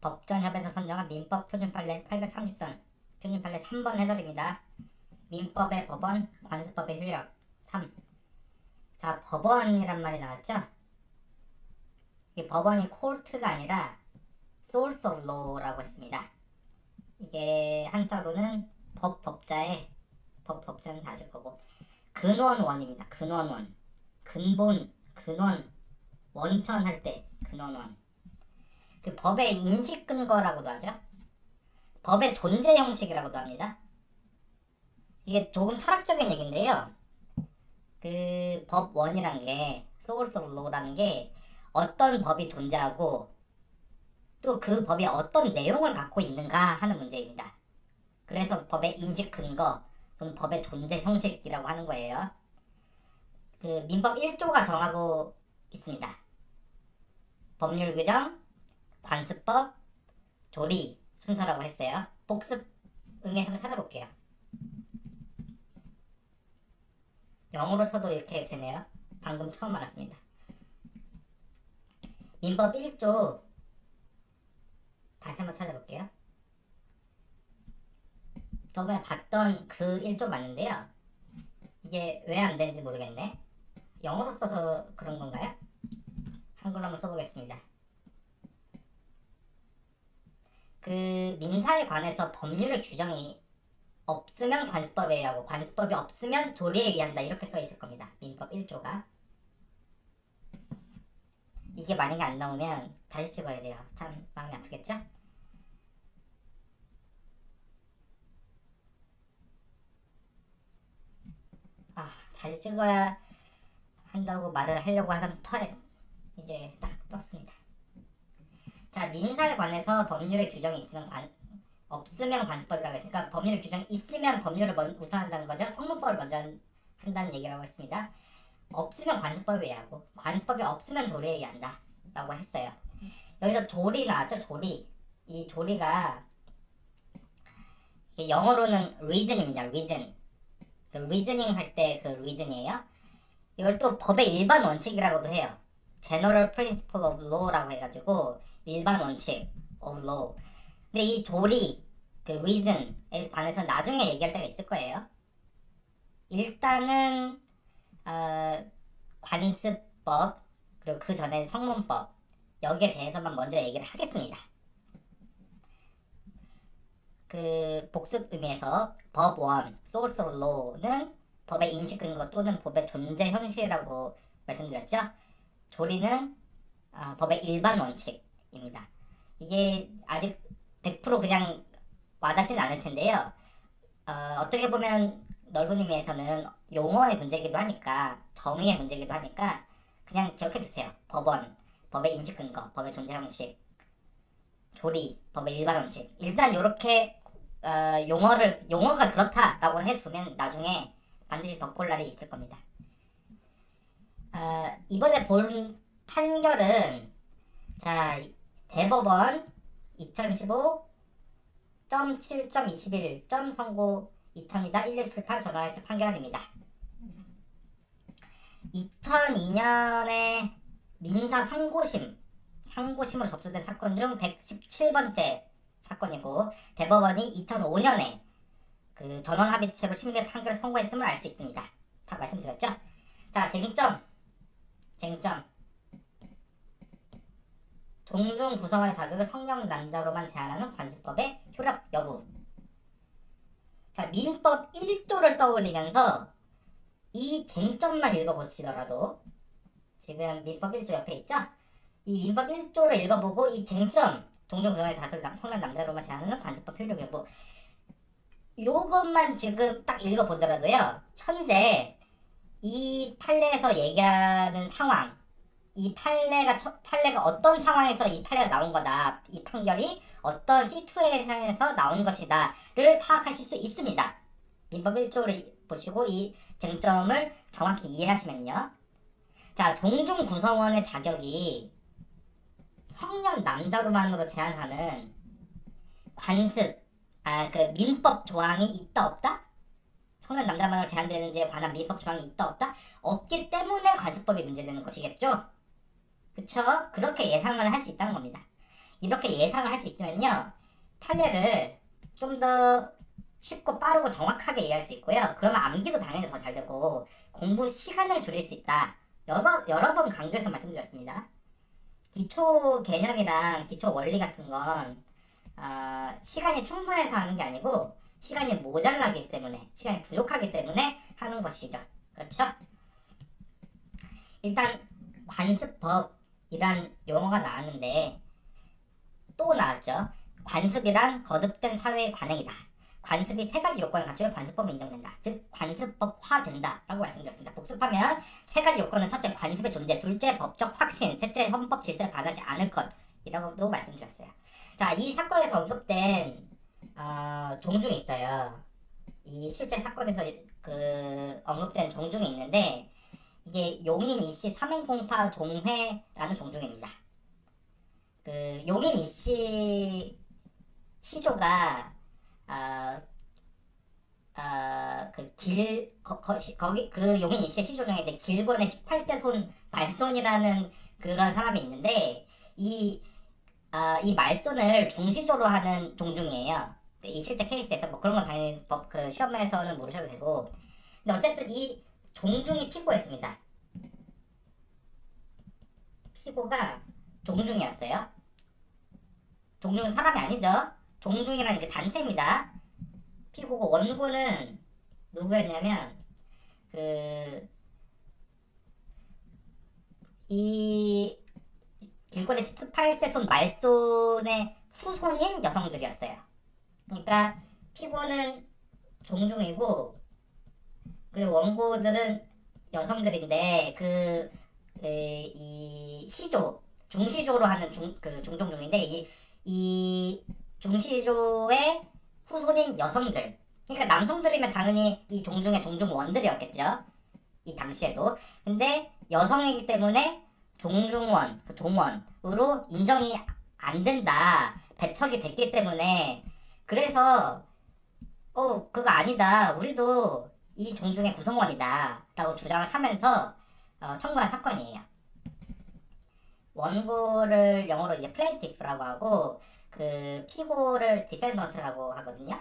법전협에서 선정한 민법 표준판례 830선 표준판례 3번 해설입니다. 민법의 법원, 관습법의 효력 3. 자, 법원이란 말이 나왔죠? 이 법원이 코르트가 아니라 source of law라고 했습니다. 이게 한자로는 법자는 다 아실 거고 근원원입니다. 근원원, 근본, 근원, 원천 할 때 근원원. 그 법의 인식 근거라고도 하죠. 법의 존재 형식이라고도 합니다. 이게 조금 철학적인 얘기인데요. 그 법원이란 게 source of law라는 게 어떤 법이 존재하고 또 그 법이 어떤 내용을 갖고 있는가 하는 문제입니다. 그래서 법의 인식 근거 또는 법의 존재 형식이라고 하는 거예요. 그 민법 1조가 정하고 있습니다. 법률 규정, 관습법, 조리 순서라고 했어요. 복습 의미에서 한번 찾아볼게요. 영어로 써도 이렇게 되네요. 방금 처음 알았습니다. 민법 1조 다시 한번 찾아볼게요. 저번에 봤던 그 1조 맞는데요. 이게 왜 안 되는지 모르겠네. 영어로 써서 그런 건가요? 한글로 한번 써보겠습니다. 그 민사에 관해서 법률의 규정이 없으면 관습법에 의하고 관습법이 없으면 조리에 의한다 이렇게 써 있을 겁니다. 민법 1조가. 이게 만약에 안 나오면 다시 찍어야 돼요. 참 마음이 아프겠죠? 다시 찍어야 한다고 말을 하려고 하던 터에 이제 딱 떴습니다. 자, 민사에 관해서 법률의 규정이 없으면 관습법이라고 했으니까 법률의 규정이 있으면 법률을 우선한다는 거죠. 성문법을 먼저 한다는 얘기라고 했습니다. 없으면 관습법에 의하고 관습법이 없으면 조리에 의한다 라고 했어요. 여기서 조리 나왔죠. 조리. 이 조리가 영어로는 reason입니다. reason. 그 reasoning 할 때 그 reason이에요. 이걸 또 법의 일반 원칙이라고도 해요. general principle of law라고 해가지고 일반 원칙 of law. 근데 이 조리, 그 reason에 관해서 나중에 얘기할 때가 있을 거예요. 일단은 관습법 그리고 그 전에 성문법 여기에 대해서만 먼저 얘기를 하겠습니다. 그 복습 의미에서 법원, source of law는 법의 인식 근거 또는 법의 존재 형식이라고 말씀드렸죠. 조리는 법의 일반 원칙입니다. 이게 아직 100% 그냥 와닿진 않을 텐데요. 어떻게 보면 넓은 의미에서는 용어의 문제이기도 하니까 정의의 문제이기도 하니까 그냥 기억해 두세요. 법원, 법의 인식 근거, 법의 존재 형식, 조리, 법의 일반 원칙. 일단 이렇게 용어가 그렇다라고 해두면 나중에 반드시 덧볼 날이 있을 겁니다. 이번에 본 판결은 자 대법원 2015.7.21. 선고 2000이다 1178 전화할지 판결입니다. 2002년에 민사 상고심으로 접수된 사건 중 117번째 사건이고 대법원이 2005년에 그 전원합의체로 심리 판결을 선고했음을 알 수 있습니다. 다 말씀드렸죠? 자, 쟁점. 종중 구성원의 자격을 성령 남자로만 제한하는 관습법의 효력 여부. 자, 민법 1조를 떠올리면서 이 쟁점만 읽어보시더라도 지금 민법 1조 옆에 있죠? 이 민법 1조를 읽어보고 이 쟁점 종중 구성원의 자격을 성령 남자로만 제한하는 관습법 효력 여부 요것만 지금 딱 읽어보더라도요. 현재 이 판례에서 얘기하는 상황 이 판례가 어떤 상황에서 이 판례가 나온 거다. 이 판결이 어떤 시투에이션에서 나온 것이다를 파악하실 수 있습니다. 민법 1조를 보시고 이 쟁점을 정확히 이해하시면요. 자, 종중 구성원의 자격이 성년 남자로만으로 제한하는 그 민법 조항이 있다 없다? 성년 남자만으로 제한되는지에 관한 민법 조항이 있다 없다? 없기 때문에 관습법이 문제되는 것이겠죠? 그쵸? 그렇게 예상을 할 수 있다는 겁니다. 이렇게 예상을 할 수 있으면요, 판례를 좀 더 쉽고 빠르고 정확하게 이해할 수 있고요. 그러면 암기도 당연히 더 잘 되고 공부 시간을 줄일 수 있다. 여러 번 강조해서 말씀드렸습니다. 기초 개념이랑 기초 원리 같은 건 시간이 충분해서 하는 게 아니고 시간이 모자라기 때문에, 시간이 부족하기 때문에 하는 것이죠. 그렇죠? 일단 관습법이란 용어가 나왔는데 또 나왔죠. 관습이란 거듭된 사회의 관행이다. 관습이 세 가지 요건을 갖추면 관습법이 인정된다. 즉 관습법화된다 라고 말씀드렸습니다. 복습하면 세 가지 요건은: 첫째, 관습의 존재; 둘째, 법적 확신; 셋째, 헌법 질서에 반하지 않을 것이라고도 말씀드렸어요. 자, 이 사건에서 언급된 종중이 있어요. 이 실제 사건에서 그 언급된 종중이 있는데, 이게 용인 이씨 삼행공파 종회라는 종중입니다. 그 용인 이씨 시조가 거기 그 용인 이씨 시조 중에 이제 길본의 18세 손 말손이라는 그런 사람이 있는데, 이 말손을 중시조로 하는 종중이에요. 이 실제 케이스에서 뭐 그런 건 당연히 그 시험에서는 모르셔도 되고, 근데 어쨌든 이 종중이 피고였습니다. 피고가 종중이었어요. 종중은 사람이 아니죠. 종중이라는 게 단체입니다. 피고고 원고는 누구였냐면 이 길고대 18세 손 말손의 후손인 여성들이었어요. 그러니까 피고는 종중이고, 그리고 원고들은 여성들인데 이 시조, 중시조로 하는 중종중인데, 이 중시조의 후손인 여성들, 그러니까 남성들이면 당연히 이 종중의 종중원들이었겠죠, 이 당시에도. 근데 여성이기 때문에 종중원, 그 종원으로 인정이 안 된다. 배척이 됐기 때문에. 그래서 그거 아니다, 우리도 이 종중의 구성원이다 라고 주장을 하면서 청구한 사건이에요. 원고를 영어로 이제 플레인티프라고 하고, 그 피고를 디펜던트라고 하거든요.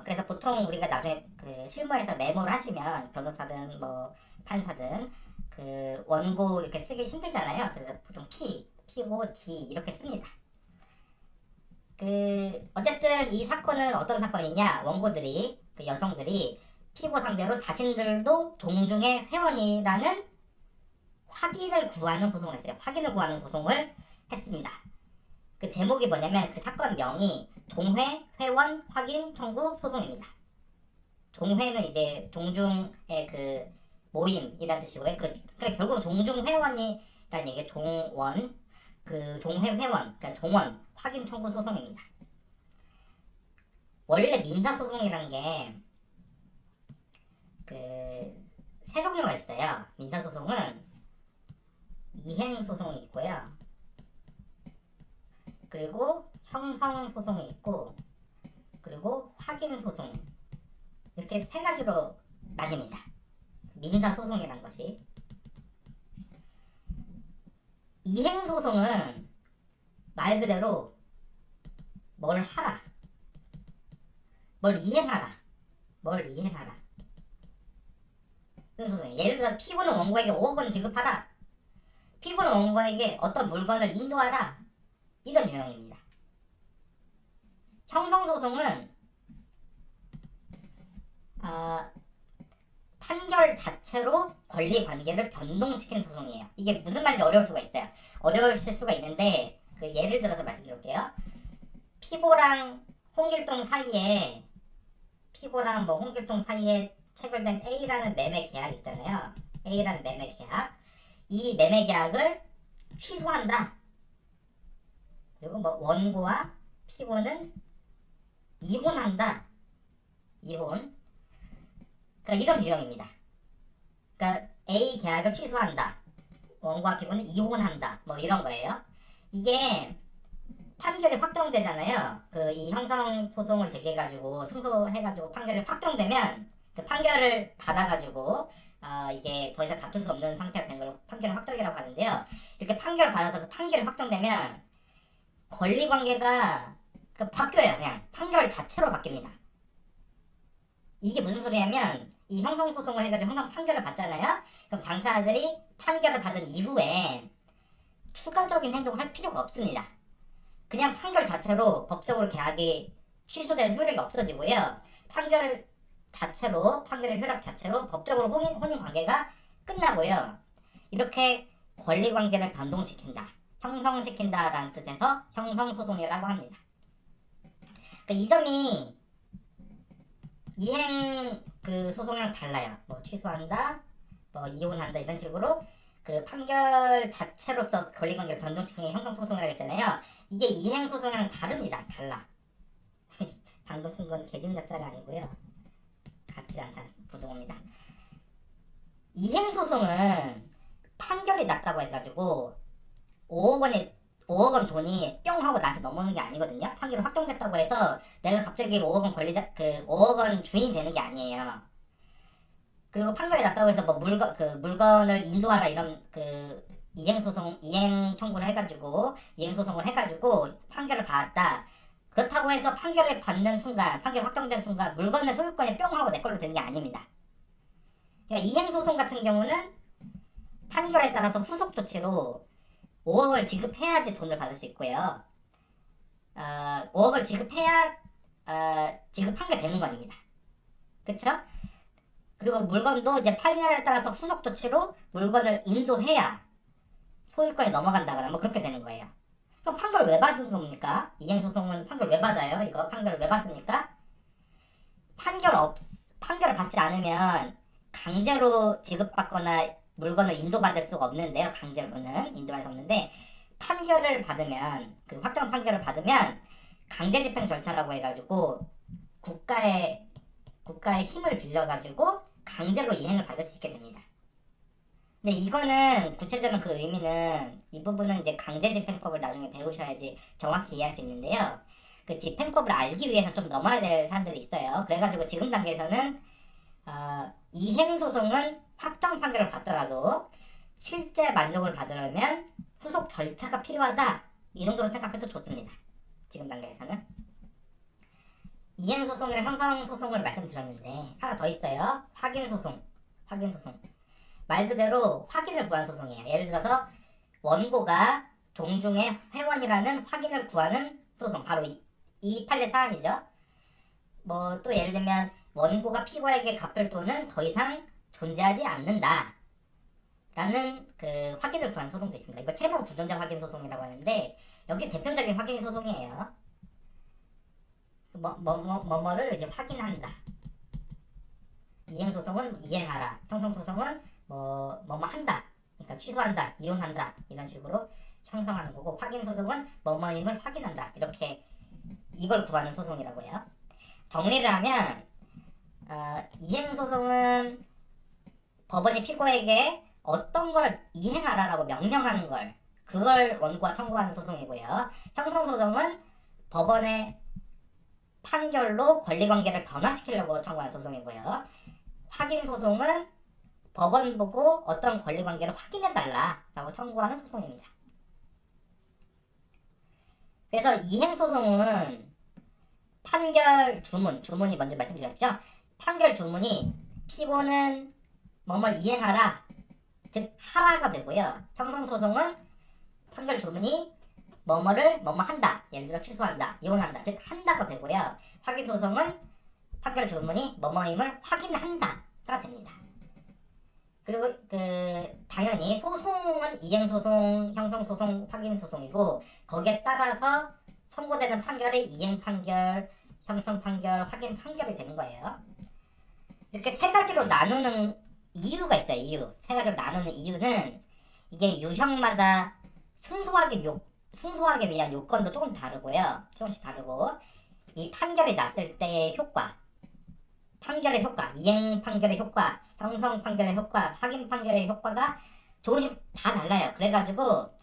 그래서 보통 우리가 나중에 그 실무에서 메모를 하시면, 변호사든 뭐 판사든 그 원고 이렇게 쓰기 힘들잖아요. 그래서 보통 피고, D 이렇게 씁니다. 어쨌든 이 사건은 어떤 사건이냐, 원고들이, 그 여성들이 피고 상대로 자신들도 종중의 회원이라는 확인을 구하는 소송을 했어요. 확인을 구하는 소송을 했습니다. 그 제목이 뭐냐면, 그 사건 명이 종회 회원 확인 청구 소송입니다. 종회는 이제 종중의 그 모임이라는 뜻이고요. 그러니까 결국 종중 회원이라는 얘기, 종원, 그 종회 회원, 그러니까 종원 확인 청구 소송입니다. 원래 민사 소송이라는 게 세 종류가 있어요. 민사 소송은 이행 소송이 있고요. 그리고 형성 소송이 있고, 그리고 확인 소송, 이렇게 세 가지로 나뉩니다. 민사 소송이란 것이. 이행 소송은 말 그대로 뭘 하라, 뭘 이행하라. 소송이에요. 예를 들어서 피고는 원고에게 5억 원을 지급하라, 피고는 원고에게 어떤 물건을 인도하라, 이런 유형입니다. 형성소송은 판결 자체로 권리관계를 변동시킨 소송이에요. 이게 무슨 말인지 어려울 수가 있어요. 어려우실 수가 있는데, 예를 들어서 말씀드릴게요. 피고랑 홍길동 사이에 체결된 A라는 매매 계약 있잖아요. A라는 매매 계약. 이 매매 계약을 취소한다. 그리고 뭐 원고와 피고는 이혼한다. 이혼. 그러니까 이런 유형입니다. 그러니까 A 계약을 취소한다. 원고와 피고는 이혼한다. 뭐 이런 거예요. 이게 판결이 확정되잖아요. 이 형성 소송을 제기해가지고 승소해가지고 판결이 확정되면, 그 판결을 받아가지고 이게 더 이상 다툴 수 없는 상태가 된 걸 판결 확정이라고 하는데요. 이렇게 판결을 받아서 그 판결이 확정되면 권리관계가 바뀌어요. 그냥 판결 자체로 바뀝니다. 이게 무슨 소리냐면 이 형성소송을 해가지고 형성 판결을 받잖아요. 그럼 당사자들이 판결을 받은 이후에 추가적인 행동을 할 필요가 없습니다. 그냥 판결 자체로 법적으로 계약이 취소돼서 효력이 없어지고요. 판결 자체로 판결의 효력 자체로 법적으로 혼인 관계가 끝나고요. 이렇게 권리 관계를 변동시킨다, 형성시킨다라는 뜻에서 형성소송이라고 합니다. 그러니까 이 점이 이행 소송이랑 달라요. 뭐 취소한다, 뭐 이혼한다 이런 식으로 그 판결 자체로서 권리관계를 변동시키는 게 형성소송이라고 했잖아요. 이게 이행소송이랑 다릅니다. 달라. 방금 쓴 건 개집약자가 아니고요. 같지 않다는 부등호입니다. 이행소송은 판결이 났다고 해가지고 5억 원 돈이 뿅 하고 나한테 넘어오는 게 아니거든요. 판결이 확정됐다고 해서 내가 갑자기 5억 원 5억 원 주인이 되는 게 아니에요. 그리고 판결이 났다고 해서 뭐 물건을 인도하라 이런 이행 청구를 해가지고 이행소송을 해가지고 판결을 받았다. 그렇다고 해서 판결을 받는 순간, 판결 확정된 순간 물건의 소유권이 뿅 하고 내 걸로 되는 게 아닙니다. 그러니까 이행소송 같은 경우는 판결에 따라서 후속 조치로 5억을 지급해야지 돈을 받을 수 있고요. 5억을 지급해야 지급한 게 되는 겁니다. 그쵸? 그리고 물건도 이제 판결에 따라서 후속 조치로 물건을 인도해야 소유권이 넘어간다거나 뭐 그렇게 되는 거예요. 그럼 판결 왜 받은 겁니까? 이행소송은 판결 왜 받아요? 이거 판결을 왜 받습니까? 판결을 받지 않으면 강제로 지급받거나 물건을 인도받을 수가 없는데요. 강제로는 인도할 수 없는데 판결을 받으면 확정 판결을 받으면 강제집행 절차라고 해가지고 국가의 힘을 빌려가지고 강제로 이행을 받을 수 있게 됩니다. 근데 이거는 구체적인 그 의미는 이 부분은 이제 강제집행법을 나중에 배우셔야지 정확히 이해할 수 있는데요. 그 집행법을 알기 위해서 좀 넘어야 될 사람들이 있어요. 그래가지고 지금 단계에서는 이행소송은 확정 판결을 받더라도 실제 만족을 받으려면 후속 절차가 필요하다 이 정도로 생각해도 좋습니다. 지금 단계에서는 이행소송이랑 형성소송을 말씀드렸는데 하나 더 있어요. 확인소송. 말 그대로 확인을 구한 소송이에요. 예를 들어서 원고가 종중의 회원이라는 확인을 구하는 소송, 바로 이 판례 사안이죠. 뭐 또 예를 들면 원고가 피고에게 갚을 돈은 더 이상 존재하지 않는다 라는 확인을 구한 소송도 있습니다. 이걸 채무 부존재 확인 소송이라고 하는데 역시 대표적인 확인 소송이에요. 뭐를 이제 확인한다. 이행소송은 이행하라. 형성소송은 뭐 한다. 그러니까 취소한다, 이혼한다 이런 식으로 형성하는 거고, 확인소송은 뭐뭐임을 확인한다. 이렇게 이걸 구하는 소송이라고 해요. 정리를 하면 이행소송은 법원이 피고에게 어떤 걸 이행하라라고 명령하는 그걸 원고가 청구하는 소송이고요. 형성소송은 법원의 판결로 권리관계를 변화시키려고 청구하는 소송이고요. 확인소송은 법원 보고 어떤 권리관계를 확인해달라라고 청구하는 소송입니다. 그래서 이행소송은 판결 주문이 먼저 말씀드렸죠. 판결 주문이 피고는 뭐뭘 이행하라, 즉 하라가 되고요. 형성소송은 판결 주문이 뭐뭐를 뭐뭐 한다, 예를 들어 취소한다, 이혼한다, 즉 한다가 되고요. 확인소송은 판결 주문이 뭐뭐임을 확인한다가 됩니다. 그리고 당연히 소송은 이행소송, 형성소송, 확인소송이고 거기에 따라서 선고되는 판결이 이행판결, 형성판결, 확인판결이 되는 거예요. 이렇게 세 가지로 나누는 이유가 있어요. 세 가지로 나누는 이유는 이게 유형마다 승소하기 위한 요건도 조금씩 다르고 이 판결이 났을 때의 효과, 판결의 효과, 이행 판결의 효과, 형성 판결의 효과, 확인 판결의 효과가 조금씩 다 달라요. 그래가지고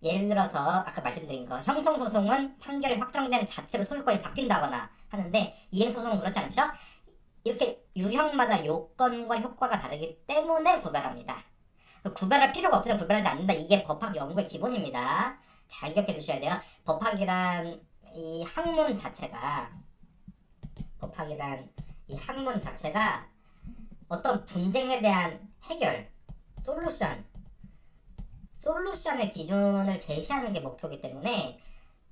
예를 들어서 아까 말씀드린 거 형성소송은 판결이 확정된 자체로 소유권이 바뀐다거나 하는데 이행소송은 그렇지 않죠? 이렇게 유형마다 요건과 효과가 다르기 때문에 구별합니다. 구별할 필요가 없으면 구별하지 않는다. 이게 법학 연구의 기본입니다. 잘 기억해 두셔야 돼요. 법학이란 이 학문 자체가 어떤 분쟁에 대한 해결, 솔루션의 기준을 제시하는 게 목표이기 때문에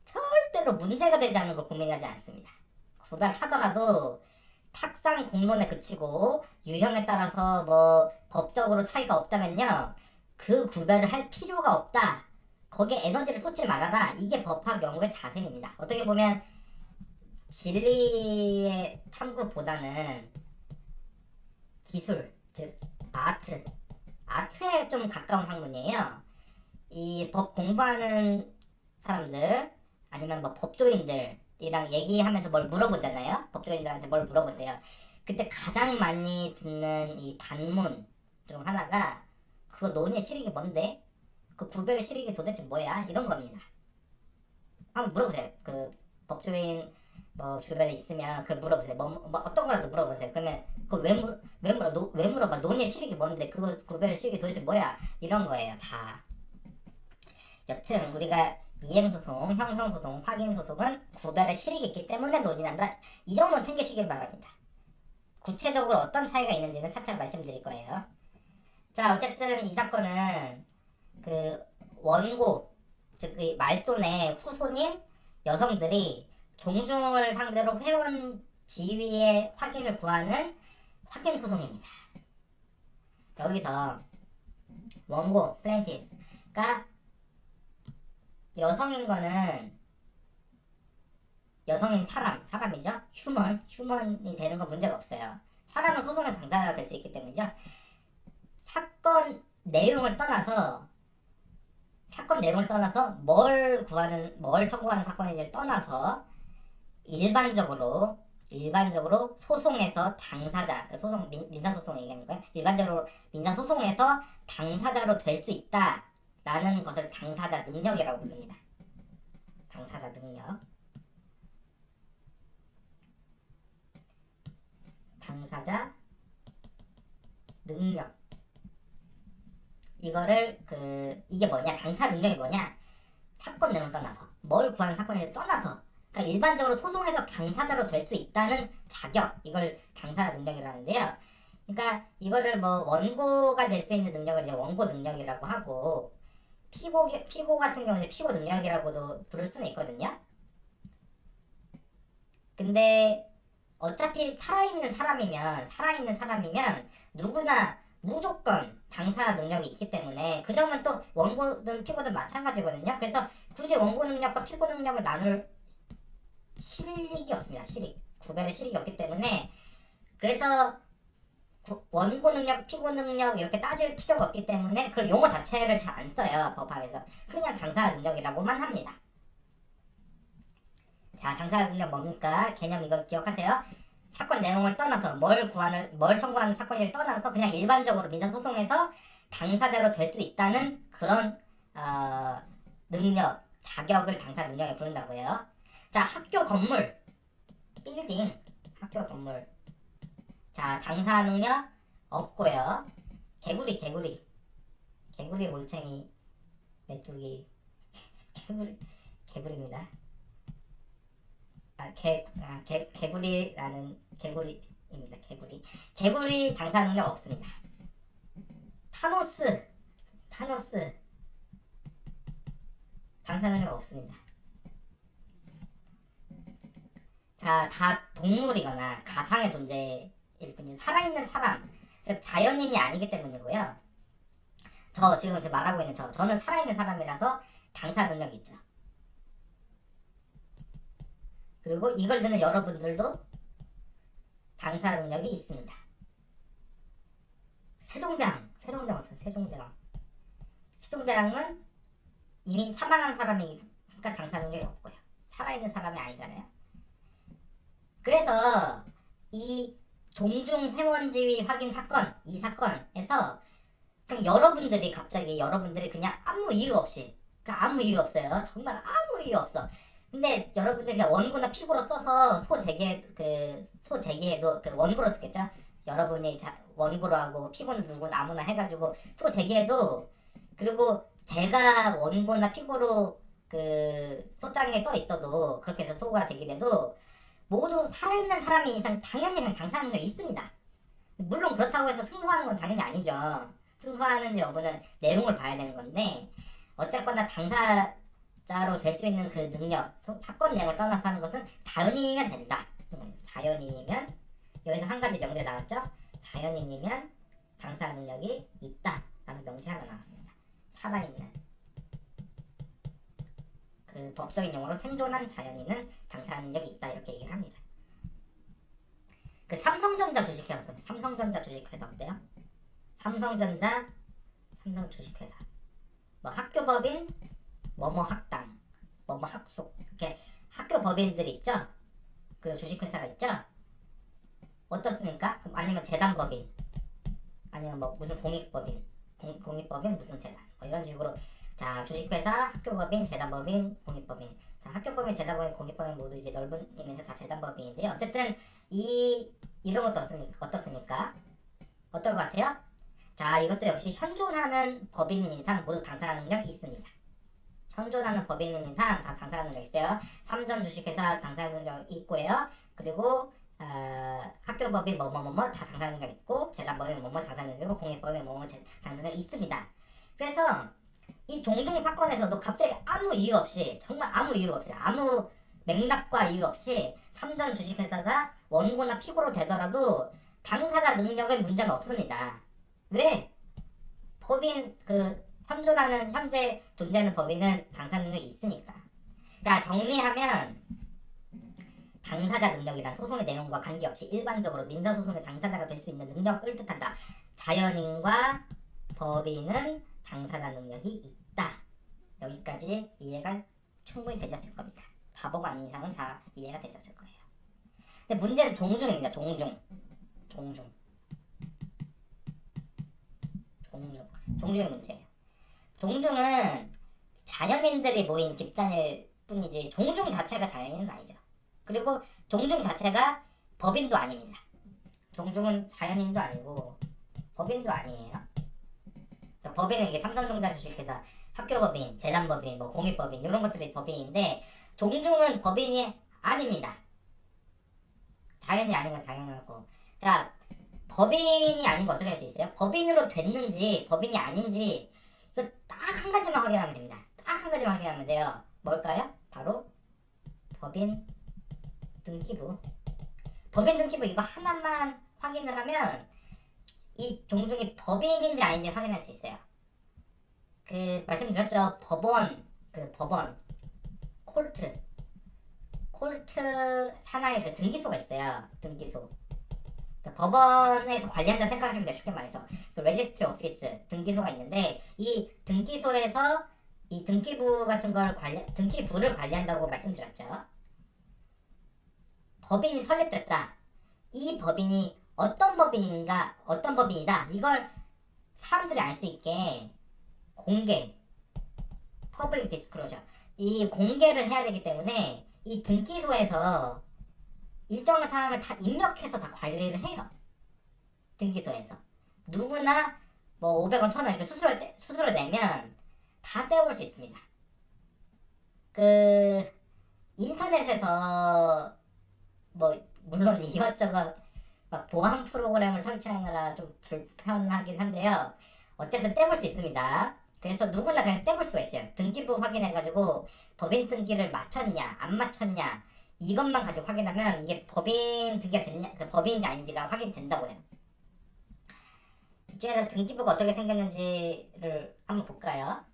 절대로 문제가 되지 않는 걸 고민하지 않습니다. 구별하더라도 탁상 공론에 그치고 유형에 따라서 뭐 법적으로 차이가 없다면요, 그 구별을 할 필요가 없다. 거기에 에너지를 쏟지 말아라. 이게 법학 연구의 자세입니다. 어떻게 보면 진리의 탐구보다는 기술, 즉 아트에 좀 가까운 학문이에요. 이 법 공부하는 사람들 아니면 뭐 법조인들이랑 얘기하면서 뭘 물어보잖아요. 법조인들한테 뭘 물어보세요. 그때 가장 많이 듣는 이 반문 중 하나가 그거 논의 실익이 뭔데? 그 구별 실익이 도대체 뭐야? 이런 겁니다. 한번 물어보세요. 그 법조인 뭐 주변에 있으면 그걸 물어보세요. 뭐 어떤 거라도 물어보세요. 그러면 그걸 왜 물어봐? 논의 실익이 뭔데? 그거 구별 실익이 도대체 뭐야? 이런 거예요. 다. 여튼 우리가 이행소송, 형성소송, 확인소송은 구별의 실익이 있기 때문에 논의한다. 이 정도는 챙기시길 바랍니다. 구체적으로 어떤 차이가 있는지는 차차 말씀드릴 거예요. 자, 어쨌든 이 사건은 그 원고, 즉 그 말손의 후손인 여성들이 종중을 상대로 회원 지위의 확인을 구하는 확인소송입니다. 여기서 원고, 플레인티프가 여성인 거는 여성인 사람이죠. 휴먼이 되는 건 문제가 없어요. 사람은 소송의 당사자가 될 수 있기 때문이죠. 사건 내용을 떠나서 뭘 청구하는 사건인지를 떠나서 일반적으로 소송에서 당사자, 민사소송 얘기하는 거예요. 일반적으로 민사소송에서 당사자로 될 수 있다라는 것을 당사자 능력이라고 부릅니다. 당사자 능력. 이거를 이게 뭐냐? 당사 능력이 뭐냐? 사건 내용을 떠나서 뭘 구하는 사건을 떠나서, 그러니까 일반적으로 소송에서 당사자로 될 수 있다는 자격, 이걸 당사 능력이라는데요. 그러니까 이거를 뭐 원고가 될 수 있는 능력을 이제 원고 능력이라고 하고, 피고 같은 경우는 피고 능력이라고도 부를 수는 있거든요. 근데 어차피 살아있는 사람이면 누구나 무조건 당사 능력이 있기 때문에 그 점은 또 원고든 피고든 마찬가지거든요. 그래서 굳이 원고 능력과 피고 능력을 나눌 실익이 없습니다. 구별의 실익이 없기 때문에, 그래서 원고 능력, 피고 능력 이렇게 따질 필요가 없기 때문에 그 용어 자체를 잘 안 써요. 법학에서 그냥 당사 능력이라고만 합니다. 자, 당사 능력 뭡니까? 개념 이거 기억하세요. 사건 내용을 떠나서 뭘 청구하는 사건을 떠나서 그냥 일반적으로 민사소송에서 당사자로 될 수 있다는 그런 능력, 자격을 당사 능력에 부른다고 해요. 자, 학교 건물, 빌딩, 학교 건물. 자, 당사 능력 없고요. 개구리, 올챙이, 메뚜기, 개구리입니다. 개구리라는 개구리입니다. 개구리 당사 능력 없습니다. 타노스 당사 능력 없습니다. 자, 다 동물이거나 가상의 존재일 뿐이지 살아있는 사람, 즉 자연인이 아니기 때문이고요. 지금 말하고 있는 저는 살아있는 사람이라서 당사 능력이 있죠. 그리고 이걸 듣는 여러분들도 당사 능력이 있습니다. 세종대왕은 이미 사망한 사람이니까 당사 능력이 없고요. 살아있는 사람이 아니잖아요. 그래서 이 종중 회원지위 확인 사건, 이 사건에서 그냥 여러분들이 그냥 아무 이유 없어요. 정말 아무 이유 없어. 근데 여러분들이 그냥 원고나 피고로 써서 소제기해도 원고로 쓰겠죠. 여러분이 원고로 하고 피고는 누구나 아무나 해가지고 소제기해도, 그리고 제가 원고나 피고로 그 소장에 써 있어도 그렇게 해서 소가 제기돼도 모두 살아있는 사람이 이상 당연히 그냥 장사 능력이 있습니다. 물론 그렇다고 해서 승소하는 건 당연히 아니죠. 승소하는지 여부는 내용을 봐야 되는 건데 어쨌거나 당사자로 될 수 있는 그 능력, 사건 내용을 떠나서 하는 것은 자연인이면 된다. 자연인이면 여기서 한 가지 명제 나왔죠. 자연인이면 당사 능력이 있다라는 명제 하나 나왔습니다. 살아있는 그 법적인 용어로 생존한 자연인은 당사 능력이 있다 이렇게 얘기를 합니다. 그 삼성전자 주식회사, 삼성전자 주식회사 어때요? 삼성전자, 삼성 주식회사, 뭐 학교법인, 뭐뭐 학당, 뭐뭐 학숙 이렇게 학교 법인들이 있죠. 그리고 주식회사가 있죠. 어떻습니까? 아니면 재단법인, 아니면 뭐 무슨 공익법인, 공익법인 무슨 재단, 뭐 이런 식으로 자 주식회사, 학교법인, 재단법인, 공익법인. 자, 학교법인, 재단법인, 공익법인 모두 이제 넓은 의미에서 다 재단법인인데요. 어쨌든 이런 것도 어떻습니까? 어떨 것 같아요? 자, 이것도 역시 현존하는 법인인 이상 모두 당사 능력이 있습니다. 현존하는 법인인 이상 다 당사 능력 있어요. 삼전 주식회사 당사 능력 있고요. 그리고 학교법인 뭐뭐뭐뭐 다 당사 능력 있고 재단법인 뭐뭐 당사 능력 있고 공익법인 뭐뭐 당사 능력 있습니다. 그래서 이 종중 사건에서도 갑자기 아무 이유 없이 정말 아무 이유 없이 아무 맥락과 이유 없이 삼전 주식회사가 원고나 피고로 되더라도 당사자 능력엔 문제는 없습니다. 왜? 법인 현존하는 현재 존재하는 법인은 당사 능력이 있으니까. 자 정리하면 당사자 능력이란 소송의 내용과 관계없이 일반적으로 민사소송의 당사자가 될 수 있는 능력을 뜻한다. 자연인과 법인은 당사자 능력이 있다. 여기까지 이해가 충분히 되셨을 겁니다. 바보가 아닌 이상은 다 이해가 되셨을 거예요. 근데 문제는 종중입니다. 종중의 문제예요. 종중은 자연인들이 모인 집단일 뿐이지 종중 자체가 자연인은 아니죠. 그리고 종중 자체가 법인도 아닙니다. 종중은 자연인도 아니고 법인도 아니에요. 그러니까 법인은 이게 삼성전자 주식회사, 학교법인, 재단법인, 뭐 공익법인 이런 것들이 법인인데 종중은 법인이 아닙니다. 자연이 아닌 건 당연하고. 자, 법인이 아닌 거 어떻게 할 수 있어요? 법인으로 됐는지 법인이 아닌지 이거 딱 한 가지만 확인하면 됩니다. 딱 한 가지만 확인하면 돼요. 뭘까요? 바로 법인 등기부. 법인 등기부 이거 하나만 확인을 하면 이 종중이 법인인지 아닌지 확인할 수 있어요. 그 말씀드렸죠. 법원 콜트 산하에 그 등기소가 있어요. 등기소. 그러니까 법원에서 관리한다는 생각하시면 돼요. 쉽게 말해서 그 레지스트리 오피스 등기소가 있는데 이 등기소에서 이 등기부 같은 걸 등기부를 관리한다고 말씀드렸죠. 법인이 설립됐다. 이 법인이 어떤 법인이다. 이걸 사람들이 알 수 있게 공개, 퍼블릭 디스클로저 이 공개를 해야 되기 때문에 이 등기소에서 일정 사항을 다 입력해서 다 관리를 해요. 등기소에서 누구나 뭐 500원, 1000원 이렇게 수수료 내면 다 떼어볼 수 있습니다. 그 인터넷에서 뭐 물론 이것저것 막 보안 프로그램을 설치하느라 좀 불편하긴 한데요. 어쨌든 떼볼 수 있습니다. 그래서 누구나 그냥 떼볼 수가 있어요. 등기부 확인해가지고 법인 등기를 맞췄냐 안 맞췄냐 이것만 가지고 확인하면 이게 법인 등기가 됐냐 그 법인인지 아닌지가 확인된다고요. 이쯤에서 등기부가 어떻게 생겼는지를 한번 볼까요?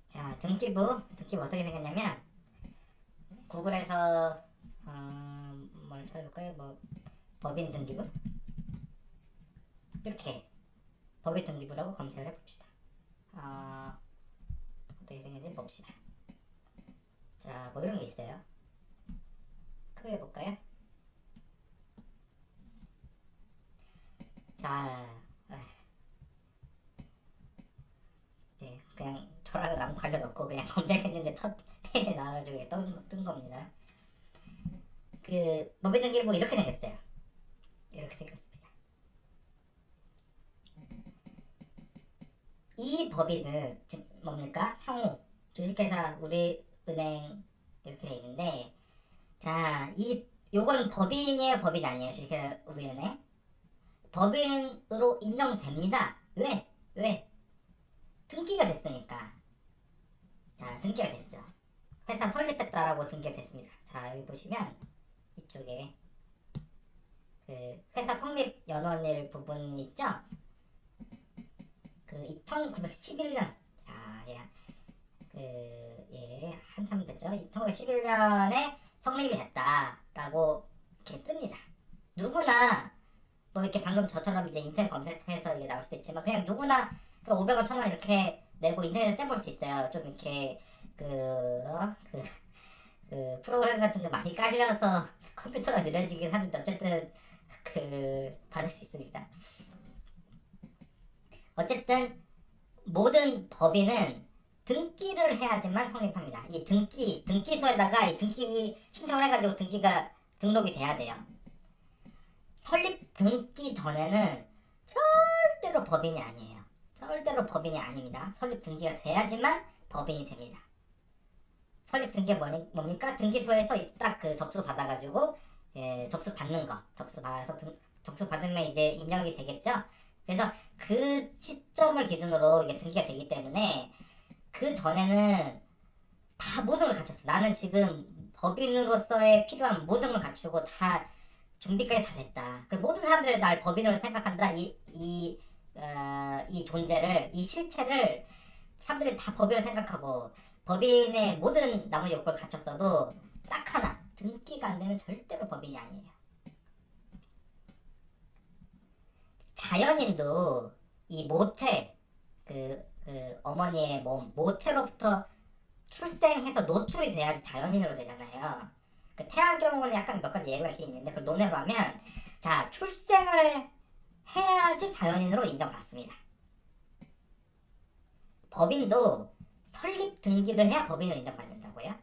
자 등기부 어떻게 생겼냐면 구글에서 뭘 찾아볼까요? 뭐 법인 등기부 이렇게 법인 등기부라고 검색을 해봅시다. 어떻게 생겼는지 봅시다. 자, 뭐 이런 게 있어요. 크게 볼까요? 자, 네, 그냥 저랑은 아무 관련 없고 그냥 검색했는데 첫 페이지에 나와가지고 뜬 겁니다. 그 법인 등기부 이렇게 생겼어요. 이렇게 생겼습니다. 이 법인은 즉 뭡니까? 상호 주식회사 우리은행 이렇게 돼 있는데, 자, 요건 법인이에요, 법인 아니에요? 주식회사 우리은행 법인으로 인정됩니다. 왜? 등기가 됐으니까. 자, 등기가 됐죠. 회사 설립했다라고 등기가 됐습니다. 자, 여기 보시면 이쪽에 그 회사 성립 연원일 부분 있죠? 그 1911년, 한참 됐죠. 1911년에 성립이 됐다라고 이렇게 뜹니다. 누구나 뭐 이렇게 방금 저처럼 이제 인터넷 검색해서 이게 나올 수도 있지만 그냥 누구나 그 500원, 1000원 이렇게 내고 인터넷에 떼볼 수 있어요. 좀 이렇게 그 프로그램 같은 거 많이 깔려서 컴퓨터가 느려지긴 하는데 어쨌든 받을 수 있습니다. 어쨌든 모든 법인은 등기를 해야지만 성립합니다. 이 등기소에다가 이 등기 신청을 해가지고 등록이 돼야 돼요. 설립 등기 전에는 절대로 법인이 아니에요. 절대로 법인이 아닙니다. 설립 등기가 돼야지만 법인이 됩니다. 설립 등기가 뭡니까? 등기소에서 딱 그 접수 받아가지고 접수 받는 거, 접수 받으면 이제 입력이 되겠죠. 그래서 그 시점을 기준으로 이게 등기가 되기 때문에 그 전에는 다 모든 걸 갖췄어. 나는 지금 법인으로서의 필요한 모든 걸 갖추고 다 준비까지 다 됐다. 그리고 모든 사람들이 날 법인으로 생각한다. 이 존재를, 이 실체를 사람들이 다 법인으로 생각하고 법인의 모든 나머지 요건을 갖췄어도 딱 하나, 등기가 안 되면 절대로 법인이 아니에요. 자연인도 이 모체, 어머니의 몸, 모체로부터 출생해서 노출이 돼야지 자연인으로 되잖아요. 태아 경우는 약간 몇 가지 예외가 이렇게 있는데 그걸 논외로 하면, 자, 출생을 해야지 자연인으로 인정받습니다. 법인도 설립 등기를 해야 법인으로 인정받는다고요.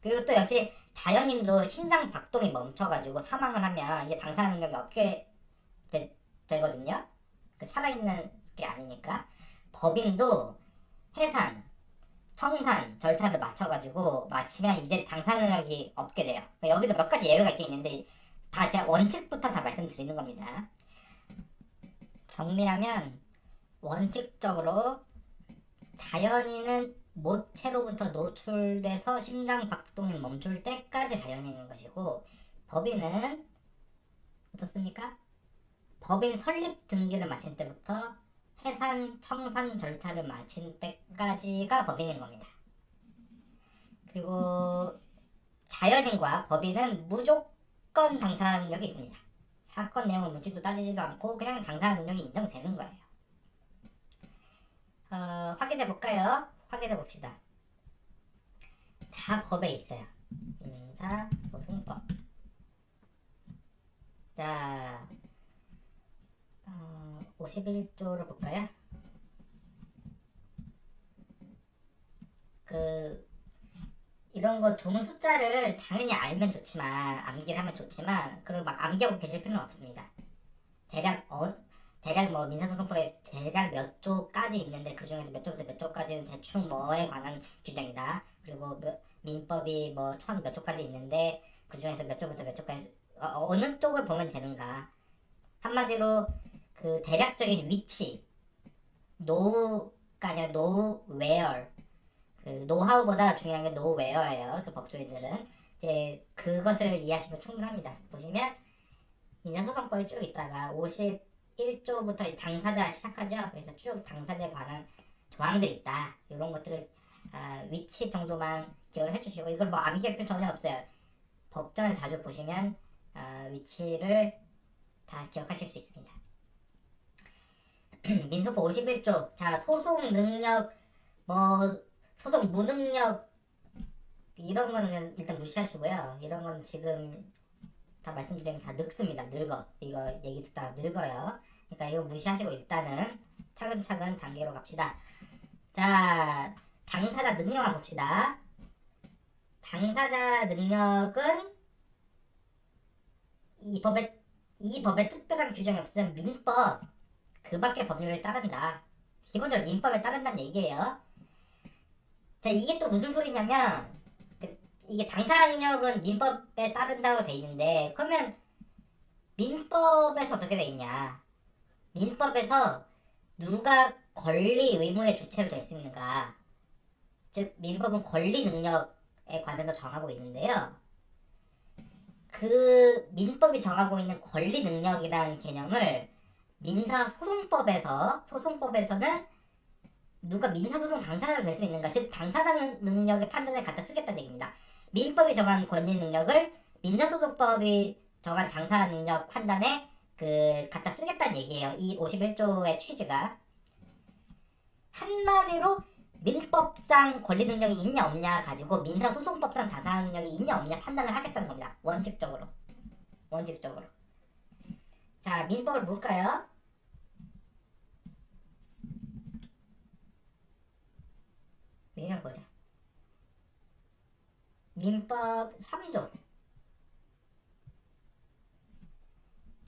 그리고 또 역시 자연인도 심장 박동이 멈춰가지고 사망을 하면 이제 당사자 능력이 없게 되거든요. 살아있는 게 아니니까. 법인도 해산, 청산 절차를 마치면 이제 당사자 능력이 없게 돼요. 여기도 몇 가지 예외가 있긴 있는데 다 제가 원칙부터 다 말씀드리는 겁니다. 정리하면 원칙적으로 자연인은 모체로부터 노출돼서 심장 박동이 멈출 때까지 자연인인 것이고, 법인은 어떻습니까? 법인 설립 등기를 마친 때부터 해산, 청산 절차를 마친 때까지가 법인인 겁니다. 그리고 자연인과 법인은 무조건 당사 능력이 있습니다. 사건 내용을 묻지도 따지지도 않고 그냥 당사 능력이 인정되는 거예요. 확인해 볼까요? 확인해 봅시다. 다 법에 있어요. 인사소송법. 자, 51조를 볼까요? 이런 거 좋은 숫자를 당연히 알면 좋지만, 암기를 하면 좋지만, 그걸 막 암기하고 계실 필요는 없습니다. 대략 뭐 민사소송법에 대략 몇 조까지 있는데 그 중에서 몇 조부터 몇 조까지는 대충 뭐에 관한 규정이다. 그리고 민법이 뭐 1000 몇 조까지 있는데 그 중에서 몇 조부터 몇 조까지 어느 쪽을 보면 되는가. 한마디로 그 대략적인 위치, 노우가 아니라 노우웨어, 노하우보다 중요한 게 노우웨어예요. 그 법조인들은 이제 그것을 이해하시면 충분합니다. 보시면 민사소송법이 쭉 있다가 51조부터 당사자 시작하죠. 그래서 쭉 당사자에 관한 조항들이 있다. 이런 것들을 위치 정도만 기억을 해주시고, 이걸 뭐 암기할 필요 전혀 없어요. 법전을 자주 보시면 위치를 다 기억하실 수 있습니다. 민소법 51조. 자, 소송 능력, 소송 무능력, 이런 거는 일단 무시하시고요. 이런 건 지금 다 말씀드리면 다 늙습니다. 늙어. 이거 얘기 듣다가 늙어요. 그러니까 이거 무시하시고 일단은 차근차근 단계로 갑시다. 자, 당사자 능력만 봅시다. 당사자 능력은 이 법에 특별한 규정이 없으면 민법 그 밖의 법률에 따른다. 기본적으로 민법에 따른다는 얘기예요. 자, 이게 또 무슨 소리냐면 이게 당사 능력은 민법에 따른다고 돼 있는데 그러면 민법에서 어떻게 돼 있냐? 민법에서 누가 권리 의무의 주체로 될 수 있는가? 즉 민법은 권리 능력에 관해서 정하고 있는데요. 그 민법이 정하고 있는 권리 능력이라는 개념을 소송법에서는 누가 민사소송 당사자로 될 수 있는가, 즉 당사자 능력의 판단에 갖다 쓰겠다는 얘기입니다. 민법이 정한 권리 능력을 민사소송법이 정한 당사자 능력 판단에 갖다 쓰겠다는 얘기예요. 이 51조의 취지가. 한마디로 민법상 권리 능력이 있냐 없냐 가지고 민사소송법상 당사자 능력이 있냐 없냐 판단을 하겠다는 겁니다. 원칙적으로. 자, 민법을 볼까요? 민법 보자. 민법 3조.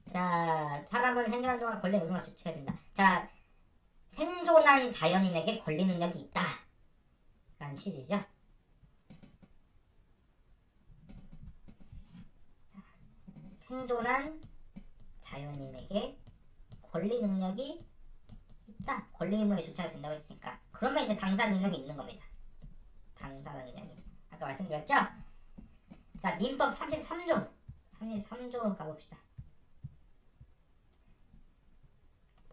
자, 사람은 생존한 동안 권리 의무가 주체가 된다. 자, 생존한 자연인에게 권리 능력이 있다 라는 취지죠. 자, 생존한 자연인에게 권리 능력이 있다. 권리 의무의 주체가 된다고 했으니까 그러면 이제 당사 능력이 있는 겁니다. 당사 능력이 아까 말씀드렸죠? 자, 민법 33조 가봅시다.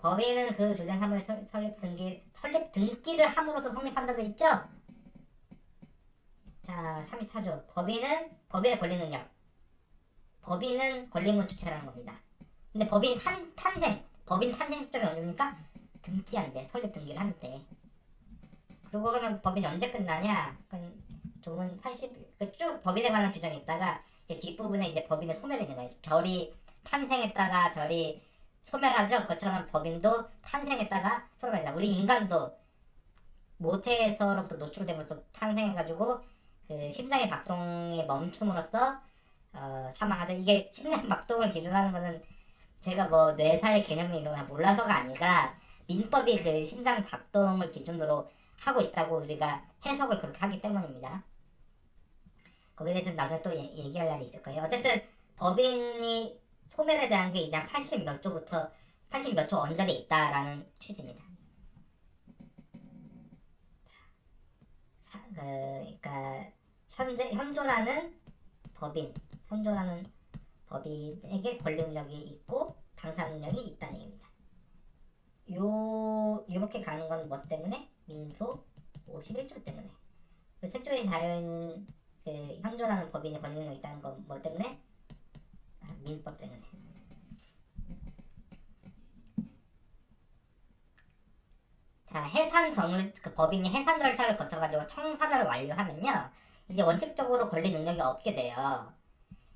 법인은 그 주된 사무의 설립 등기를 함으로써 성립한다 돼 있죠? 자, 34조. 법인의 권리 능력. 법인은 권리 의무 주체라는 겁니다. 근데 법인 탄생 시점이 언제입니까? 등기한대. 설립 등기를 한대. 그리고 그러면 법인이 언제 끝나냐? 조문 80, 쭉 법인에 관한 규정이 있다가 이제 뒷부분에 이제 법인의 소멸이 있는 거예요. 별이 탄생했다가 별이 소멸하죠. 그것처럼 법인도 탄생했다가 소멸한다. 우리 인간도 모체에서로부터 노출됨으로써 탄생해가지고 그 심장의 박동이 멈춤으로써 사망하죠. 이게 심장 박동을 기준하는 거는 제가 뭐 뇌사의 개념이 이런 거 몰라서가 아니라 민법이 그 심장 박동을 기준으로 하고 있다고 우리가 해석을 그렇게 하기 때문입니다. 거기에 대해서는 나중에 또 얘기할 날이 있을 거예요. 어쨌든 법인이 소멸에 대한 게 이제 80 몇 조 언저리에 있다라는 취지입니다. 그러니까 현존하는 법인에게 권리 능력이 있고 당사 능력이 있다는 얘기입니다. 요렇게 가는 건 뭐 때문에? 민소 51조 때문에. 세조의 자연인 현존하는 법인의 권리 능력이 있다는 건 뭐 때문에? 민법 때문에. 자, 법인이 해산 절차를 거쳐가지고 청산을 완료하면요, 이제 원칙적으로 권리 능력이 없게 돼요.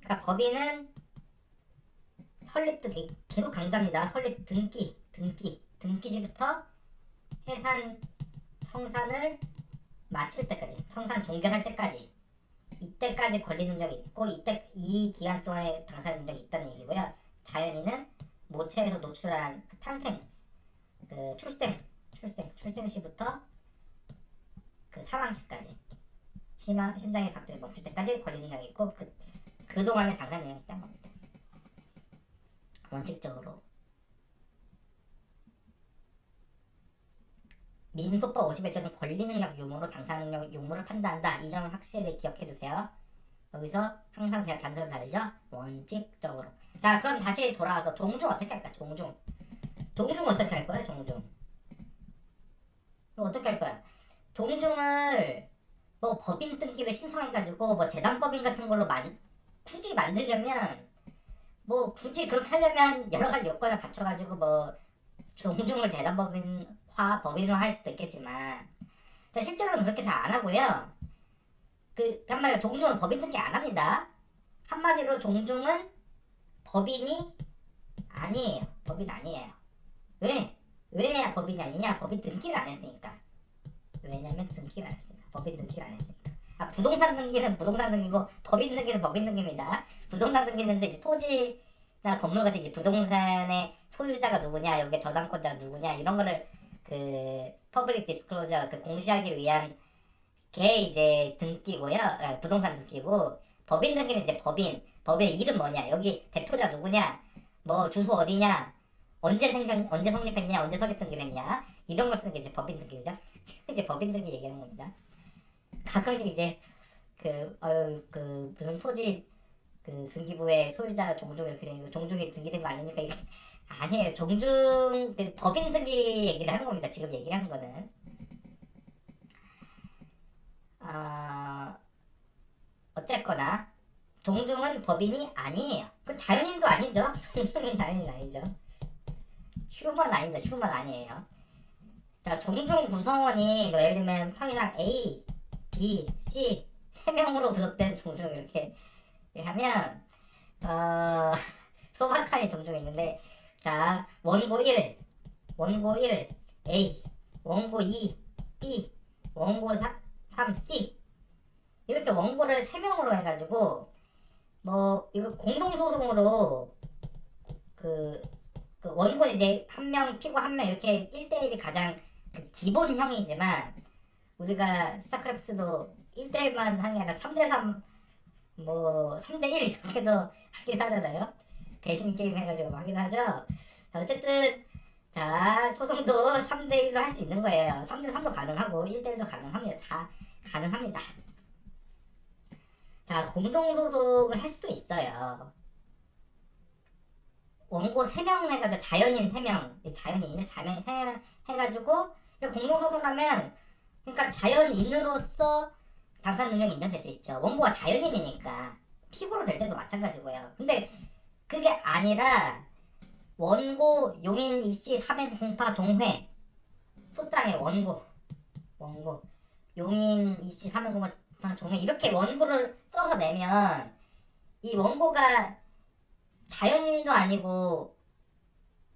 그러니까 법인은 계속 강조합니다. 설립 등기시부터 해산 청산을 마칠 때까지, 청산 종결할 때까지, 이때까지 권리 능력이 있고 이 기간 동안에 당사 능력이 있다는 얘기고요. 자연인은 모체에서 노출한 출생 시부터 사망 시까지 심장의 박동이 멈출 때까지 권리 능력이 있고 그 동안에 당사 능력이 있다는 겁니다. 원칙적으로 민소법 51조는 권리 능력 유무로 당사 능력 유무를 판단한다. 이 점을 확실히 기억해 두세요. 여기서 항상 제가 단서를 달죠. 원칙적으로. 자, 그럼 다시 돌아와서 종중 어떻게 할까? 종중 어떻게 할 거야? 종중 이거 어떻게 할 거야? 종중을 뭐 법인 등기를 신청해가지고 뭐 재단법인 같은 걸로 굳이 만들려면 뭐 굳이 그렇게 하려면 여러 가지 요건을 갖춰가지고 뭐 종중을 법인화 할 수도 있겠지만, 자, 실제로는 그렇게 잘 안 하고요. 한마디로 종중은 법인 등기 안 합니다. 한마디로 종중은 법인이 아니에요. 법인 아니에요. 왜 법인이 아니냐? 법인 등기를 안 했으니까. 왜냐면 등기를 안 했으니까. 법인 등기를 안 했으니까. 부동산 등기는 부동산 등기고 법인 등기는 법인 등기입니다. 부동산 등기는 이제 토지나 건물 같은 이제 부동산의 소유자가 누구냐, 여기 저당권자가 누구냐, 이런 거를 퍼블릭 디스클로저 공시하기 위한 걔 이제 등기고요. 아, 부동산 등기고 법인 등기는 이제 법인의 이름 뭐냐, 여기 대표자 누구냐, 뭐 주소 어디냐, 언제 성립했냐, 언제 설립 등기했냐, 이런 걸 쓰는 게 이제 법인 등기죠. 이제 법인 등기 얘기하는 겁니다. 가끔씩 이제 그 무슨 토지 그 등기부의 소유자 종중 이렇게 되고 종중이 등기된 거 아닙니까? 이게 아니에요. 종중 그 법인 등기 얘기를 하는 겁니다. 지금 얘기하는 거는. 어쨌거나 종중은 법인이 아니에요. 그 자연인도 아니죠. 종중이 자연인 아니죠. 휴먼 아닙니다. 휴먼 아니에요. 자, 종중 구성원이 뭐 예를 들면 평이상 A, B, C 세 명으로 구성된 종중 이렇게 하면 소박하게 종중이 있는데, 자, 원고 1 A, 원고 2 B, 원고 3 C 이렇게 원고를 3명으로 해가지고 뭐 이거 공동소송으로 그 원고 이제 한 명 피고 한 명 이렇게 1대1이 가장 그 기본형이지만, 우리가 스타크래프트도 1대1만 하는 게 아니라 3대3 뭐 3대1 이렇게도 하긴 하잖아요. 배신 게임 해가지고 하긴 하죠. 자, 어쨌든 자, 소송도 3대1로 할 수 있는 거예요. 3대3도 가능하고 1대1도 가능합니다. 다 가능합니다. 자, 공동소송을 할 수도 있어요. 원고 3명 해가지고 자연인 3명, 자연인이죠. 자연인 3명 해가지고 공동소송하면, 그러니까 자연인으로서 당사 능력이 인정될 수 있죠. 원고가 자연인이니까 피고로 될 때도 마찬가지고요. 근데 그게 아니라 원고 용인 이씨 사면 공파 종회 소장의 원고 용인 이씨 사면 공파 종회 이렇게 원고를 써서 내면, 이 원고가 자연인도 아니고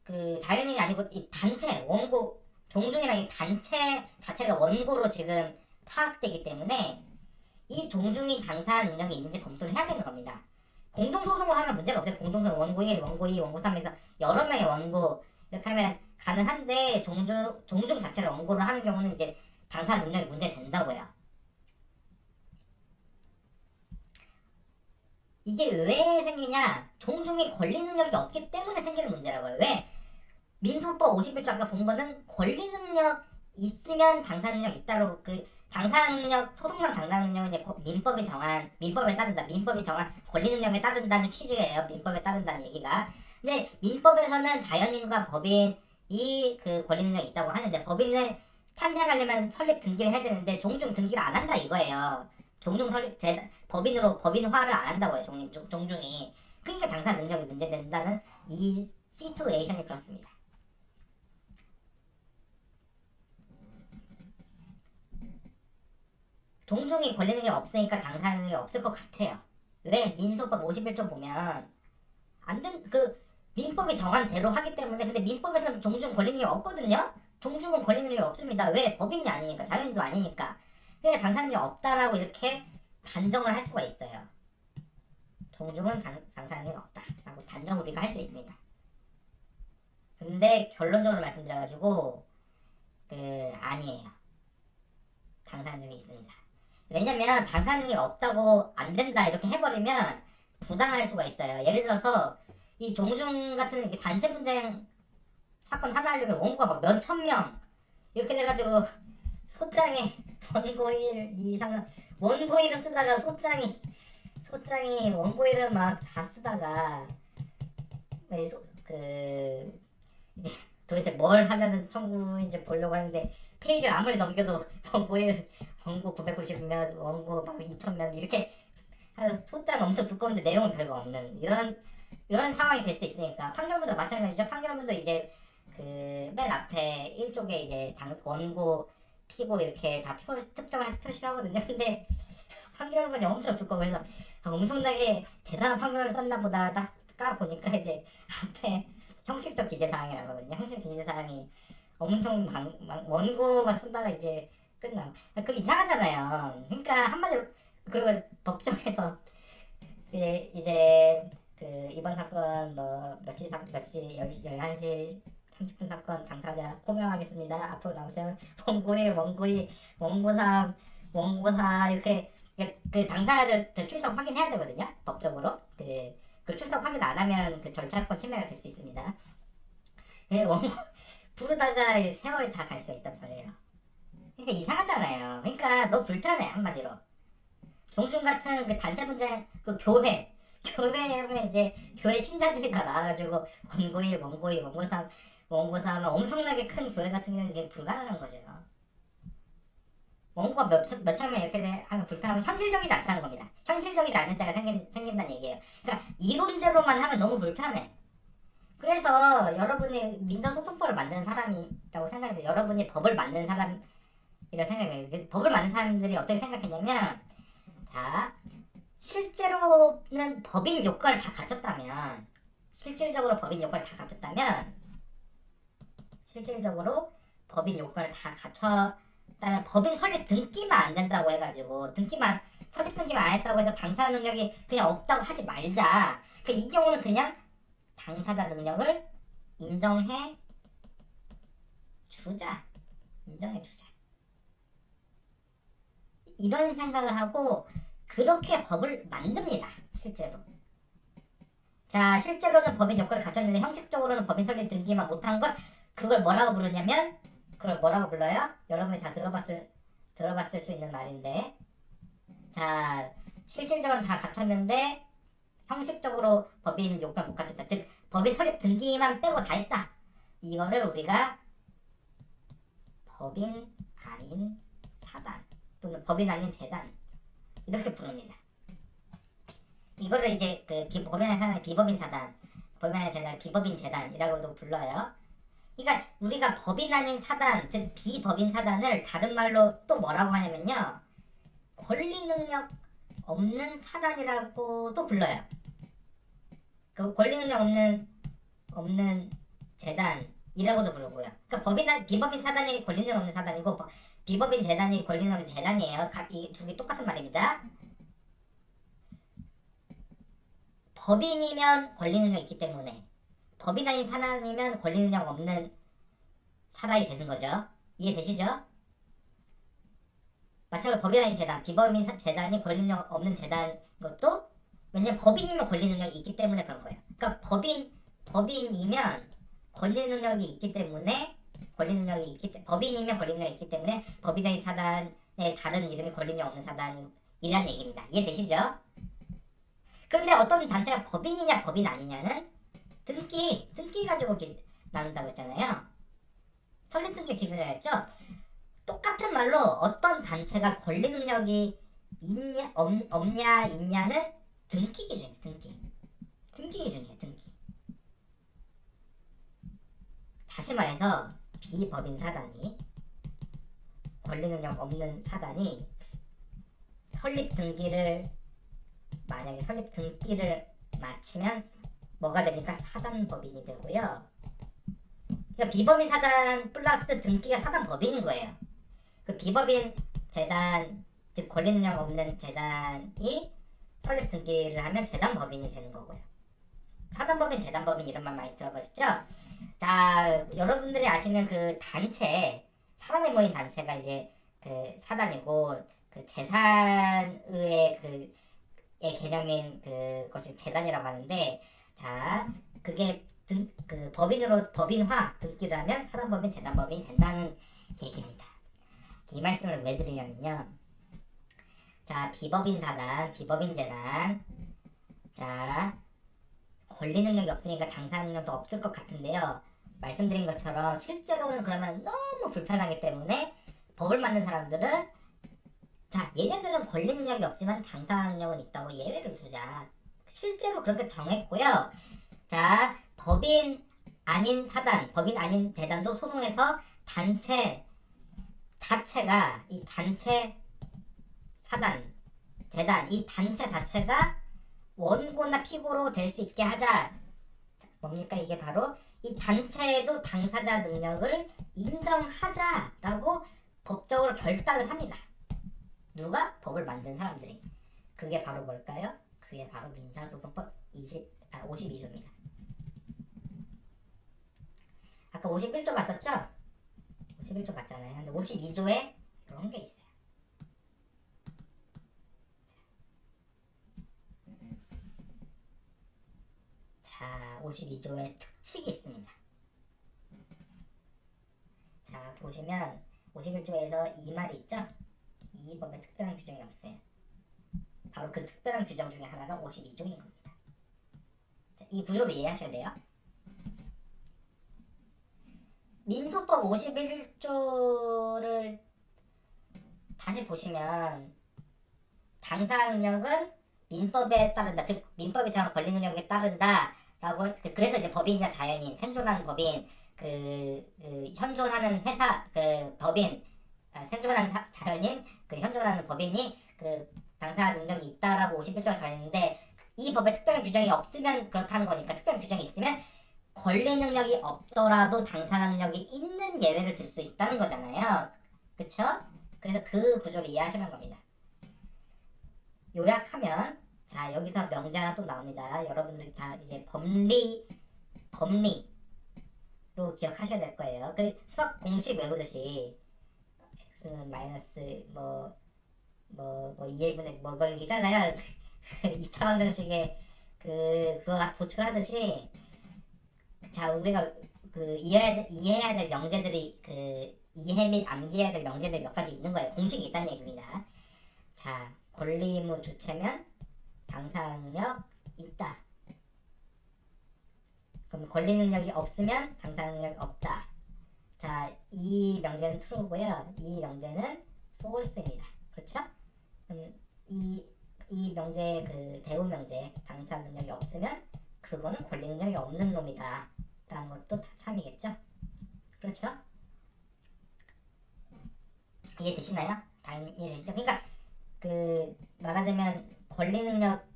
그 자연인이 아니고 이 단체 원고 종중이랑 이 단체 자체가 원고로 지금 파악되기 때문에 이 종중이 당사 능력이 있는지 검토를 해야 되는 겁니다. 공동소송을 하면 문제가 없어요. 공동소송 원고 1, 원고 2, 원고 3에서 여러 명의 원고 이렇게 하면 가능한데, 종중 자체를 원고를 하는 경우는 이제 당사 능력이 문제된다고요. 이게 왜 생기냐? 종중이 권리 능력이 없기 때문에 생기는 문제라고요. 왜? 민소법 51조 아까 본 거는 권리 능력 있으면 당사 능력 있다고, 그 당사 능력, 소송상 당사 능력은 이제 민법에 따른다. 민법이 정한 권리 능력에 따른다는 취지예요. 민법에 따른다는 얘기가. 근데 민법에서는 자연인과 법인이 그 권리 능력이 있다고 하는데, 법인을 탄생하려면 설립 등기를 해야 되는데 종중 등기를 안 한다 이거예요. 종중 설립 법인화를 안 한다고요. 종중이. 그러니까 당사 능력이 문제된다는 이 시츄에이션이 그렇습니다. 종중이 권리 능력이 없으니까 당사 능력이 없을 것 같아요. 왜? 민소법 51조 보면 민법이 정한 대로 하기 때문에. 근데 민법에서는 종중 권리 능력이 없거든요. 종중은 권리 능력이 없습니다. 왜? 법인이 아니니까, 자연인도 아니니까. 그러니까 당사 능력이 없다라고 이렇게 단정을 할 수가 있어요. 종중은 당사 능력이 없다라고 단정 우리가 할 수 있습니다. 근데 결론적으로 말씀드려가지고 아니에요. 당사 능력이 있습니다. 왜냐면 당사 능력이 없다고 안 된다 이렇게 해버리면 부당할 수가 있어요. 예를 들어서 이 종중 같은 단체 분쟁 사건 하나 하려면 원고가 막 몇천 명 이렇게 돼가지고 소장이 원고 1, 2, 3, 4 원고 이름 쓰다가 소장이 원고 이름 막 다 쓰다가 이제 도대체 뭘 하려는 청구인지 보려고 하는데 페이지를 아무리 넘겨도 원고 1, 원고 990몇, 원고 막 2000몇 이렇게 소장 엄청 두꺼운데 내용은 별거 없는 이런 상황이 될 수 있으니까, 판결문도 마찬가지죠. 판결문도 이제 맨 앞에 1쪽에 이제 원고, 피고 이렇게 다 특정을 해서 표시를 하거든요. 근데 판결문이 엄청 두꺼워. 그래서 엄청나게 대단한 판결을 썼나 보다 딱 까보니까 이제 앞에 형식적 기재사항이라고 하거든요. 형식 기재사항이 엄청 원고 막 쓰다가 이제 끝나. 그거 이상하잖아요. 그러니까 한마디로, 그리고 법정에서 이제 이번 사건 뭐 며칠 11시 30분 사건 당사자 호명하겠습니다. 앞으로 나오세요. 원고 1, 원고 2, 원고 3, 원고사 이렇게 그 당사자들 출석 확인해야 되거든요. 법적으로 그 출석 확인 안 하면 그 절차권 침해가 될 수 있습니다. 원고 부르다가 세월이 다 갈 수 있단 말이에요. 그러니까 이상하잖아요. 그러니까 너 불편해 한마디로. 종중 같은 그 단체 분쟁 그 교회에 이제 교회 신자들이 다 나와가지고 원고1, 원고2, 원고3, 원고3 하면 엄청나게 큰 교회 같은 경우는 이게 불가능한 거죠. 원고가 몇 천명 이렇게 하면 불편하고 현실적이지 않다는 겁니다. 현실적이지 않은 때가 생긴다는 얘기예요. 그러니까 이론대로만 하면 너무 불편해. 그래서 여러분이 민사소송법을 만드는 사람이라고 생각해요. 여러분이 법을 만드는 사람이라고 생각해요. 법을 만든 사람들이 어떻게 생각했냐면, 자, 실제로는 법인 요건을 다 갖췄다면, 실질적으로 법인 요건을 다 갖췄다면, 법인 설립 등기만 안 된다고 해가지고 설립 등기만 안 했다고 해서 당사자 능력이 그냥 없다고 하지 말자. 이 경우는 그냥 당사자 능력을 인정해 주자. 이런 생각을 하고 그렇게 법을 만듭니다. 실제로. 자, 실제로는 법인 요건을 갖췄는데 형식적으로는 법인 설립 등기만 못한 것, 그걸 뭐라고 부르냐면, 그걸 뭐라고 불러요? 여러분이 다 들어봤을 수 있는 말인데, 자, 실질적으로 다 갖췄는데 형식적으로 법인 요건을 못 갖췄다. 즉 법인 설립 등기만 빼고 다 했다. 이거를 우리가 법인 아닌 사단 또는 법인 아닌 재단 이렇게 부릅니다. 이거를 이제 법인 아닌 사단, 비법인 사단, 법인 아닌 재단, 비법인 재단이라고도 불러요. 그러니까 우리가 법인 아닌 사단, 즉 비법인 사단을 다른 말로 또 뭐라고 하냐면요, 권리 능력 없는 사단이라고도 불러요. 그 권리 능력 없는 재단이라고도 부르고요. 그러니까 비법인 사단이 권리 능력 없는 사단이고 비법인 재단이 권리 능력 없는 재단이에요. 이 두 개 똑같은 말입니다. 법인이면 권리 능력 있기 때문에 법인 아닌 사단이면 권리 능력 없는 사단이 되는 거죠. 이해되시죠? 마찬가지로 법인 아닌 재단, 비법인 재단이 권리 능력 없는 재단 것도 왜냐면 법인이면 권리 능력이 있기 때문에 그런 거예요. 그러니까 법인이면 권리 능력이 있기 때문에 법인이면 권리 능력이 있기 때문에 법인 아닌 사단의 다른 이름이 권리 능력 없는 사단이라는 얘기입니다. 이해되시죠? 그런데 어떤 단체가 법인이냐 법인 아니냐는 등기 가지고 나눈다고 했잖아요. 설립 등기 기준이라고 했죠. 똑같은 말로 어떤 단체가 권리 능력이 없냐 있냐는 등기 기준이에요. 등기 기준이에요. 다시 말해서 비법인 사단이 권리 능력 없는 사단이 만약에 설립 등기를 마치면 뭐가 됩니까? 사단법인이 되고요. 그러니까 비법인 사단 플러스 등기가 사단법인인 거예요. 그 비법인 재단, 즉 권리 능력 없는 재단이 설립 등기를 하면 재단법인이 되는 거고요. 사단법인, 재단법인 이런 말 많이 들어보셨죠? 자, 여러분들이 아시는 그 단체, 사람이 모인 단체가 이제 그 사단이고, 그 재산의 의 개념인 그것이 재단이라고 하는데, 자, 그게 법인화 등기를 하면 사단법인, 재단법인이 된다는 얘기입니다. 이 말씀을 왜 드리냐면요. 자, 비법인 사단, 비법인 재단. 자, 권리 능력이 없으니까 당사 능력도 없을 것 같은데요. 말씀드린 것처럼 실제로는 그러면 너무 불편하기 때문에 법을 만든 사람들은 자, 얘네들은 권리 능력이 없지만 당사 능력은 있다고 예외를 두자. 실제로 그렇게 정했고요. 자, 법인 아닌 사단, 법인 아닌 재단도 소송에서 단체 자체가 이 단체 사단, 재단, 이 단체 자체가 원고나 피고로 될 수 있게 하자. 뭡니까? 이게 바로 이 단체에도 당사자 능력을 인정하자라고 법적으로 결단을 합니다. 누가? 법을 만든 사람들이. 그게 바로 뭘까요? 그게 바로 민사소송법 52조입니다. 아까 51조 봤었죠? 51조 봤잖아요. 근데 52조에 이런 게 있어요. 52조의 특칙이 있습니다. 자, 보시면 51조에서 이 말이 있죠? 이 법에 특별한 규정이 없어요. 바로 그 특별한 규정 중에 하나가 52조인 겁니다. 자, 이 구조를 이해하셔야 돼요. 민소법 51조를 다시 보시면 당사 능력은 민법에 따른다. 즉 민법이 정한 권리 능력에 따른다라고 그래서 이제 법인이나 자연인, 생존하는 법인, 현존하는 회사, 법인, 생존하는 자연인, 현존하는 법인이 당사 능력이 있다라고 51조가 정했는데 이 법에 특별한 규정이 없으면 그렇다는 거니까 특별한 규정이 있으면 권리 능력이 없더라도 당사 능력이 있는 예외를 들 수 있다는 거잖아요. 그쵸? 그래서 그 구조를 이해하시는 겁니다. 요약하면 자 여기서 명제 하나 또 나옵니다. 여러분들이 다 이제 법리로 기억하셔야 될 거예요. 그 수학 공식 외우듯이 x는 마이너스 뭐 2a분의 뭐 있잖아요. 2차 방정식에 그거 도출하듯이 자 우리가 이해해야 될 명제들이 이해 및 암기해야 될 명제들이 몇 가지 있는 거예요. 공식이 있다는 얘기입니다. 자 권리의무 주체면 당사 능력 있다. 그럼 권리 능력이 없으면 당사 능력이 없다. 자 이 명제는 true고요. 이 명제는 false입니다. 그렇죠? 그럼 이 명제 대우 명제 당사 능력이 없으면 그거는 권리 능력이 없는 놈이다 라는 것도 다 참이겠죠? 그렇죠? 이해되시나요? 당연히 이해되시죠? 그러니까 말하자면 권리 능력에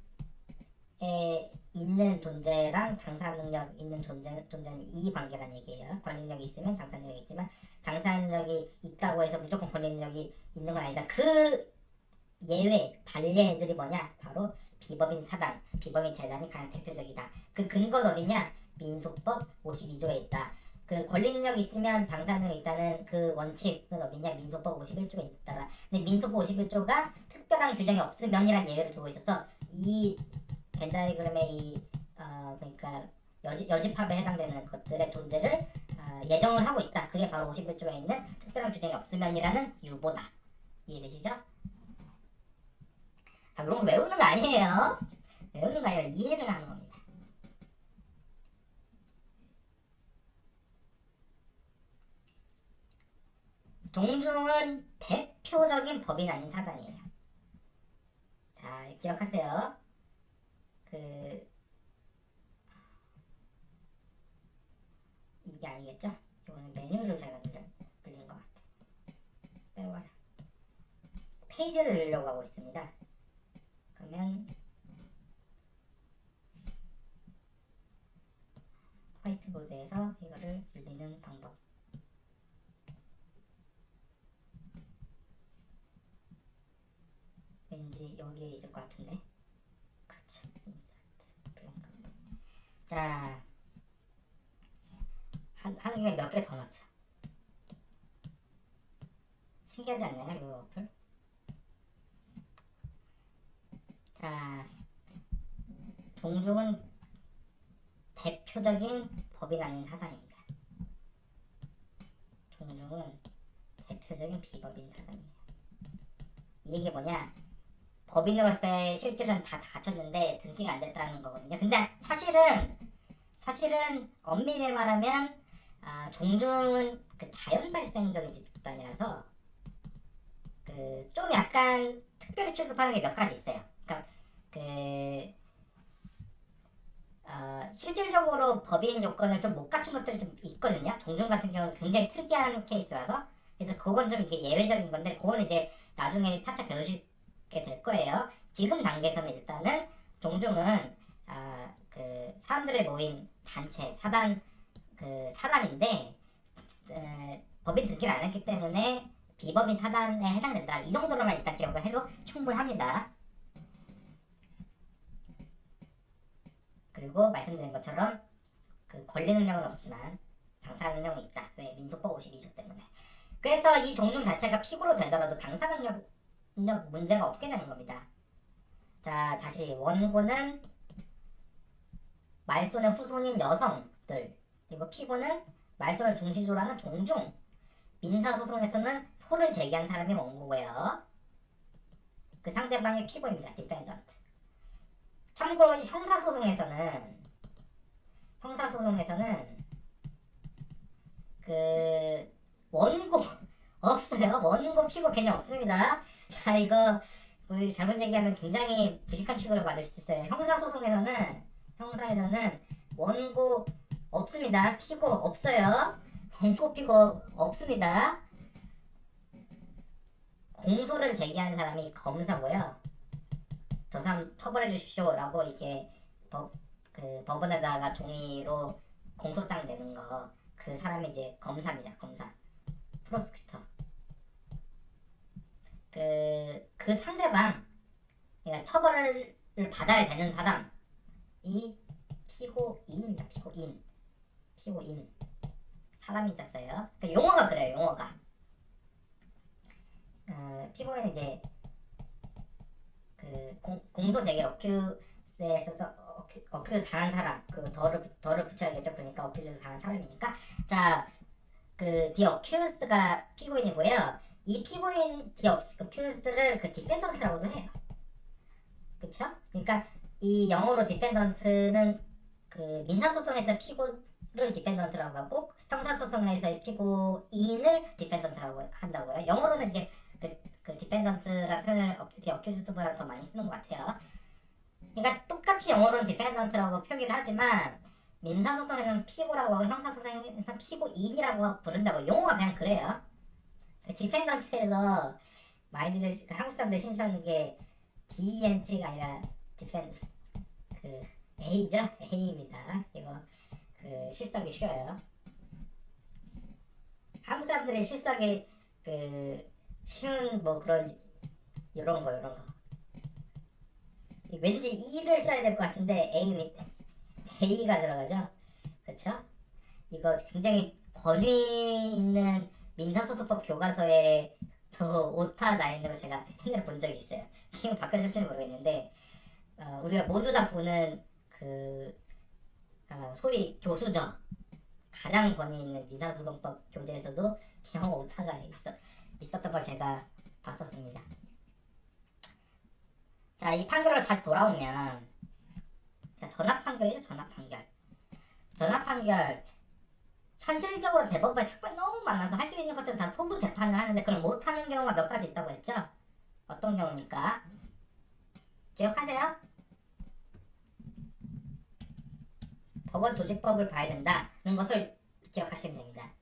있는 존재랑 당사 능력 있는 존재는 이 관계란 얘기예요. 권리 능력이 있으면 당사 능력이 있지만 당사 능력이 있다고 해서 무조건 권리 능력이 있는 건 아니다. 그 예외 반례들이 뭐냐? 바로 비법인 사단, 비법인 재단이 가장 대표적이다. 그 근거는 어디냐? 민소법 52조에 있다. 그 권리 능력이 있으면 당사 능력이 있다는 그 원칙은 어디냐? 민소법 51조에 있다. 근데 민소법 51조가 특별한 규정이 없으면이란 예외를 두고 있어서 이 벤 다이그램의 그러니까 여집합에 해당되는 것들의 존재를 예정을 하고 있다. 그게 바로 51조에 있는 특별한 규정이 없으면이라는 유보다. 이해되시죠? 이런 거 외우는 거 아니에요. 외우는 거 아니라 이해를 하는 겁니다. 종중은 대표적인 법인 아닌 사단이에요. 자, 기억하세요. 이게 아니겠죠? 이거는 메뉴를 제가 늘린 것 같아. 빼와라. 페이지를 늘려고 하고 있습니다. 그러면 화이트보드에서 이거를 늘리는 방법. 왠지 여기에 있을 것 같은데. 그렇죠. 인서트 블랭크. 자, 하는 김에 몇 개 더 넣자. 신기하지 않나요? 이 어플? 자, 종중은 대표적인 법인 아닌 사단입니다. 종중은 대표적인 비법인 사단이에요. 이 얘기 뭐냐? 법인으로서의 실질은 다 갖췄는데 등기가 안 됐다는 거거든요. 근데 사실은 엄밀히 말하면 종중은 자연 발생적인 집단이라서 좀 약간 특별히 취급하는 게 몇 가지 있어요. 그러니까 실질적으로 법인 요건을 좀 못 갖춘 것들이 좀 있거든요. 종중 같은 경우는 굉장히 특이한 케이스라서 그래서 그건 좀 이게 예외적인 건데 그건 이제 나중에 차차 배우시게 될 거예요. 지금 단계에서는 일단은 종중은 사람들의 모인 단체 사단인데 법인 등기를 안 했기 때문에 비법인 사단에 해당된다. 이 정도로만 일단 기억을 해도 충분합니다. 그리고 말씀드린 것처럼 권리 능력은 없지만 당사 능력은 있다. 왜? 민소법 52조 때문에. 그래서 이 종중 자체가 피고로 되더라도 당사 능력 문제가 없게 되는 겁니다. 자, 다시 원고는 말손의 후손인 여성들, 그리고 피고는 말손을 중시조로 하는 종중. 민사소송에서는 소를 제기한 사람이 원고고요. 그 상대방이 피고입니다. 디펜던트. 참고로 형사소송에서는 그 원고 없어요. 원고 피고 개념 없습니다. 자, 이거 우리 잘못 얘기하면 굉장히 부식한 취급을 받을 수 있어요. 형사에서는 원고 없습니다. 피고 없어요. 원고 피고 없습니다. 공소를 제기한 사람이 검사고요. 저 사람 처벌해 주십시오라고 이게 법원에다가 종이로 공소장 내는 거, 그 사람이 이제 검사입니다. 검사. 프로스큐터. 그 상대방, 그러니까 처벌을 받아야 되는 사람이 피고인입니다. 피고인. 사람이 있었어요. 그 용어가 그래요. 용어가. 피고인은 이제 그 공소 제기 어큐스에서 어큐즈 당한 사람, 그 덜을 붙여야겠죠. 그러니까 어큐즈 당한 사람이니까. 자, 그 디 어큐스가 피고인이고요. 이 피고인 디 어큐스를 그 디펜던트라고도 해요. 그쵸? 그러니까 이 영어로 디펜던트는 그 민사소송에서 피고를 디펜던트라고 하고 형사소송에서의 피고인을 디펜던트라고 한다고요. 영어로는 이제 그 디펜던트라는 표현을 디 어큐스보다 더 많이 쓰는 것 같아요. 그러니까 똑같이 영어로는 디펜던트라고 표기를 하지만 민사소송에서는 피고라고 하고 형사소송에서는 피고인이라고 부른다고. 용어가 그냥 그래요. 디펜던트에서 많이들 한국 사람들이 신청하는 게 DENT가 아니라 디펜 그 A죠? A입니다. 이거 그 실수하기 쉬워요. 한국 사람들이 실수하기 그 쉬운 뭐 그런 이런 거 왠지 E를 써야 될 것 같은데 A가 들어가죠. 그렇죠? 이거 굉장히 권위 있는 민사소송법 교과서에 또 오타 나 있는 걸 제가 옛날에 본 적이 있어요. 지금 바뀌었을지는 모르겠는데 우리가 모두 다 보는 그 소위 교수죠. 가장 권위 있는 민사소송법 교재에서도 영어 오타가 있었던 걸 제가 봤었습니다. 자, 이 판결로 다시 돌아오면, 자, 전합판결이죠. 전합판결. 현실적으로 대법원에 사건이 너무 많아서 할 수 있는 것들은 다 소부 재판을 하는데 그걸 못하는 경우가 몇 가지 있다고 했죠. 어떤 경우입니까? 기억하세요? 법원 조직법을 봐야 된다는 것을 기억하시면 됩니다.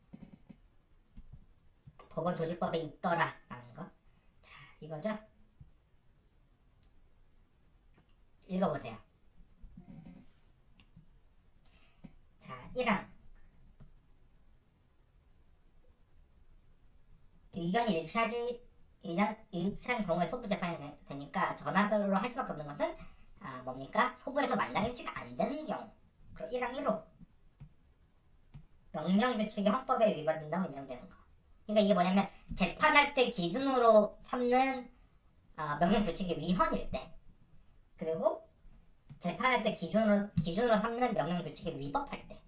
법원 조직법에 있더라 라는 거. 자, 이거죠. 읽어보세요. 자, 1항. 의견이 일치한 경우에 소부 재판이 되니까 전화별로 할 수밖에 없는 것은 뭡니까? 소부에서 만장 일치가 안 되는 경우. 그리고 1항 1호. 명령규칙이 헌법에 위반된다고 인정되는 거. 그러니까 이게 뭐냐면 재판할 때 기준으로 삼는 명령규칙이 위헌일 때, 그리고 재판할 때 기준으로 삼는 명령규칙이 위법할 때.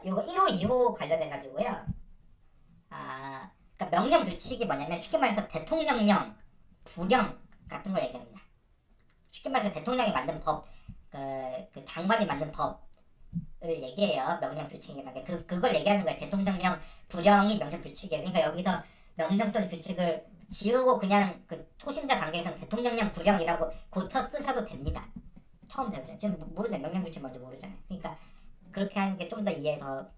요거 1호, 2호 관련해 가지고요. 그러니까 명령규칙이 뭐냐면 쉽게 말해서 대통령령, 부령 같은 걸 얘기합니다. 쉽게 말해서 대통령이 만든 법, 그 장관이 만든 법을 얘기해요. 명령규칙이라는 게 그걸 얘기하는 거예요. 대통령령, 부령이 명령규칙이에요. 그러니까 여기서 명령 또는 규칙을 지우고 그냥 그 초심자 단계에서는 대통령령, 부령이라고 고쳐 쓰셔도 됩니다. 처음 배우죠. 지금 모르잖아요. 명령규칙 먼저 모르잖아요. 그러니까 그렇게 하는 게 좀 더 이해 더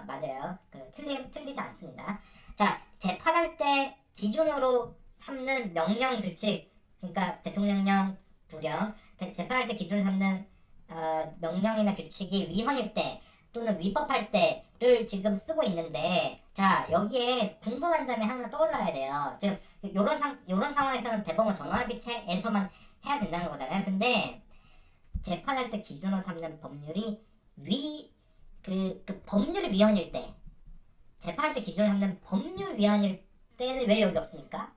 맞아요. 틀리지 않습니다. 자, 재판할 때 기준으로 삼는 명령규칙, 그러니까 대통령령, 부령, 재판할 때 기준으로 삼는 명령이나 규칙이 위헌일 때 또는 위법할 때를 지금 쓰고 있는데, 자, 여기에 궁금한 점이 하나 떠올라야 돼요. 지금 요런 상황에서는 대법원 전원합의체에서만 해야 된다는 거잖아요. 근데 재판할 때 기준으로 삼는 법률이 그 법률이 위헌일 때, 재판할 때 기준으로 삼는 법률 위헌일 때는 왜 여기 없습니까?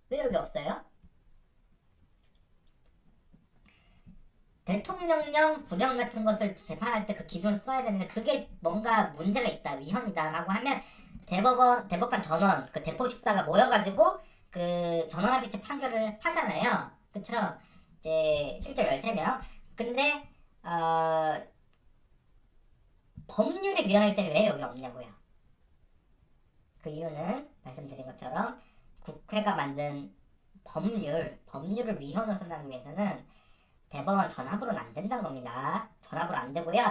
왜 여기 없어요? 대통령령 불령 같은 것을 재판할 때 그 기준을 써야 되는데 그게 뭔가 문제가 있다, 위헌이다라고 하면 대법관 전원 그 대포 14가 모여가지고 그 전원합의체 판결을 하잖아요. 그쵸? 이제 실제 13명. 근데 법률이 위헌일 때는 왜 여기 없냐고요. 그 이유는 말씀드린 것처럼 국회가 만든 법률을 위헌으로 선정하기 위해서는 대법원 전합으로는 안 된다는 겁니다. 전합으로 안 되고요.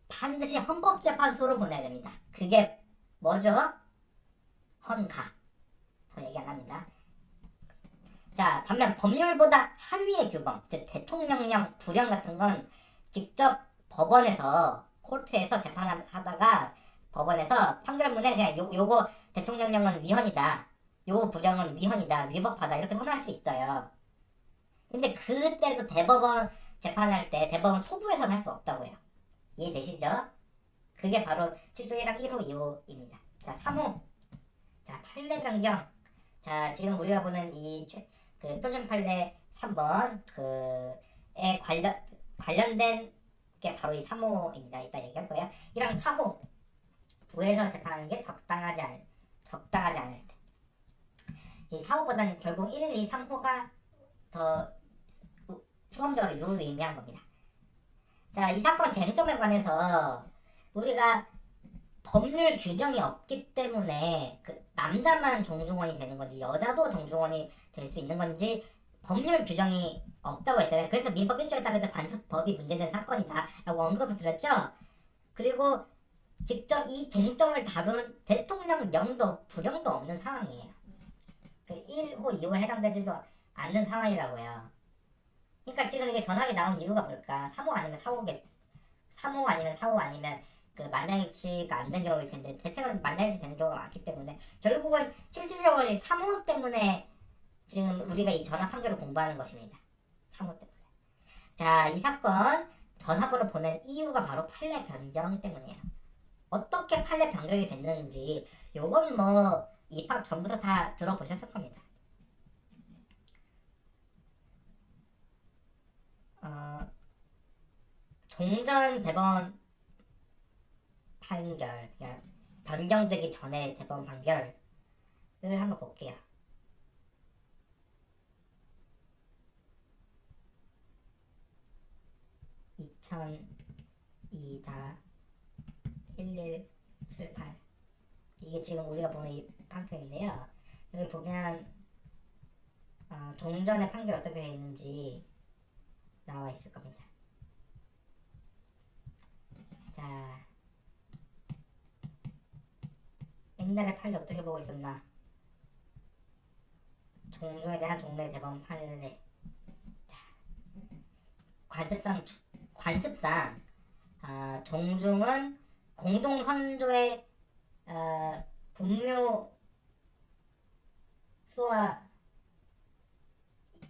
반드시 헌법재판소로 보내야 됩니다. 그게 뭐죠? 헌가. 더 얘기 안 합니다. 자, 반면 법률보다 하위의 규범, 즉 대통령령, 불령 같은 건 직접 법원에서 코트에서 재판하다가 법원에서 판결문에 그냥 요거 대통령령은 위헌이다, 요 불령은 위헌이다, 위법하다 이렇게 선언할 수 있어요. 근데 그때도 대법원 재판할 때 대법원 소부에서는 할 수 없다고요. 이해되시죠? 그게 바로 7조 1항 1호 2호입니다. 자, 3호. 자, 판례 변경. 자, 지금 우리가 보는 그 표준 판례 3번 그에 관련된 게 바로 이 3호입니다. 이따 얘기할 거예요. 1항 4호. 부에서 재판하는 게 적당하지 않을 때. 이 4호보다는 결국 1, 2, 3호가 더 수험적으로 유의미한 겁니다. 자, 이 사건 쟁점에 관해서 우리가 법률 규정이 없기 때문에 그 남자만 정중원이 되는 건지 여자도 정중원이 될 수 있는 건지 법률 규정이 없다고 했잖아요. 그래서 민법 1조에 따라서 관습법이 문제된 사건이다 라고 언급을 드렸죠. 그리고 직접 이 쟁점을 다룬 대통령령도 불령도 없는 상황이에요. 그 1호, 2호에 해당되지도 않는 상황이라고요. 그러니까 지금 이게 전압이 나온 이유가 뭘까? 3호 아니면 4호겠 3호 아니면 4호 아니면 그 만장일치가 안 된 경우일 텐데 대체로 만장일치 되는 경우가 많기 때문에 결국은 실질적으로 3호 때문에 지금 우리가 이 전압 판결을 공부하는 것입니다. 3호 때문에. 자, 이 사건 전압으로 보낸 이유가 바로 판례 변경 때문이에요. 어떻게 판례 변경이 됐는지 요건 뭐 입학 전부터 다 들어보셨을 겁니다. 종전 대법원 판결, 그러니까 변경되기 전에 대법원 판결을 한번 볼게요. (2002) 1178 이게 지금 우리가 보는 이 판결인데요. 여기 보면 종전의 판결이 어떻게 되어 있는지 나와 있을 겁니다. 자, 옛날에 판례 어떻게 보고 있었나? 종중에 대한 종래 대법원 판례. 자, 관습상 종중은 공동 선조의 분묘 수와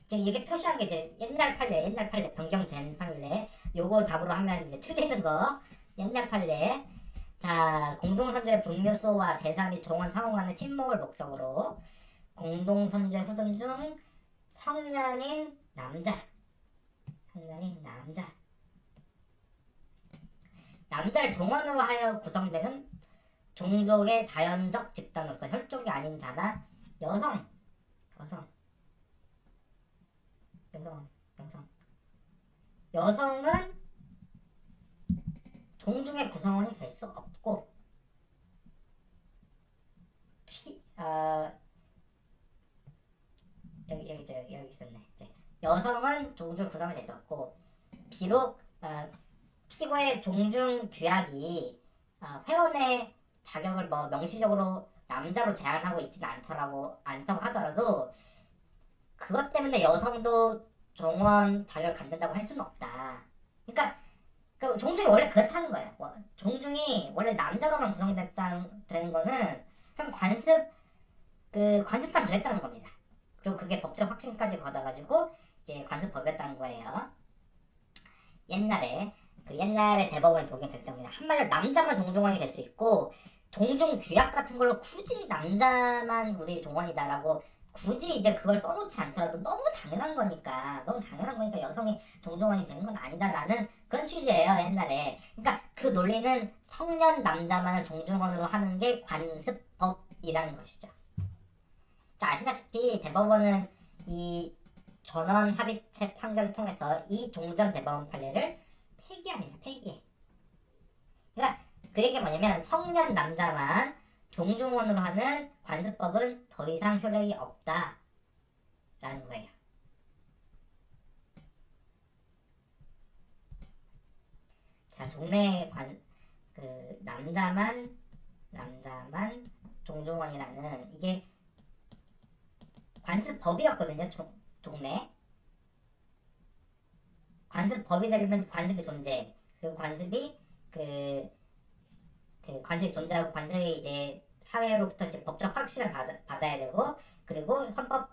지금 이게 표시한 게 이제 옛날 판례 변경된 판례. 요거 답으로 하면 이제 틀리는 거. 옛날 판례. 자, 공동선조의 분묘수와 제사 및 종원 상호 간의 친목을 목적으로 공동선조의 후손 중 성년인 남자를 종원으로 하여 구성되는 종족의 자연적 집단으로서 혈족이 아닌 자나 여성 여성은 종중의 구성원이 될 수 없고 여기 있었네. 여성은 종중 구성원이 될 수 없고 비록 피고의 종중 규약이 회원의 자격을 뭐 명시적으로 남자로 제한하고 있지는 않다고 하더라도 그것 때문에 여성도 종원 자격을 갖는다고 할 수는 없다. 그러니까 그 종중이 원래 그렇다는 거예요. 종중이 원래 남자로만 구성됐다는 거는 그냥 관습상 그랬다는 겁니다. 그리고 그게 법적 확신까지 걷어가지고 이제 관습법이었다는 거예요. 옛날에 대법원이 복용될 때입니다. 한마디로 남자만 종중원이 될 수 있고 종중 규약 같은 걸로 굳이 남자만 우리 종원이다라고 굳이 이제 그걸 써놓지 않더라도 너무 당연한 거니까 여성이 종종원이 되는 건 아니다라는 그런 취지예요, 옛날에. 그러니까 그 논리는 성년 남자만을 종종원으로 하는 게 관습법이라는 것이죠. 자, 아시다시피 대법원은 이 전원 합의체 판결을 통해서 이 종전 대법원 판례를 폐기합니다. 폐기해. 그러니까 그 얘기가 뭐냐면 성년 남자만 종중원으로 하는 관습법은 더 이상 효력이 없다라는 거예요. 자, 종래 그 남자만 종중원이라는 이게 관습법이었거든요. 종래 관습법이 되려면 관습이 존재, 그리고 관습이 관습이 존재하고 관습이 이제 사회로부터 이제 법적 확신을 받아야 되고, 그리고 헌법을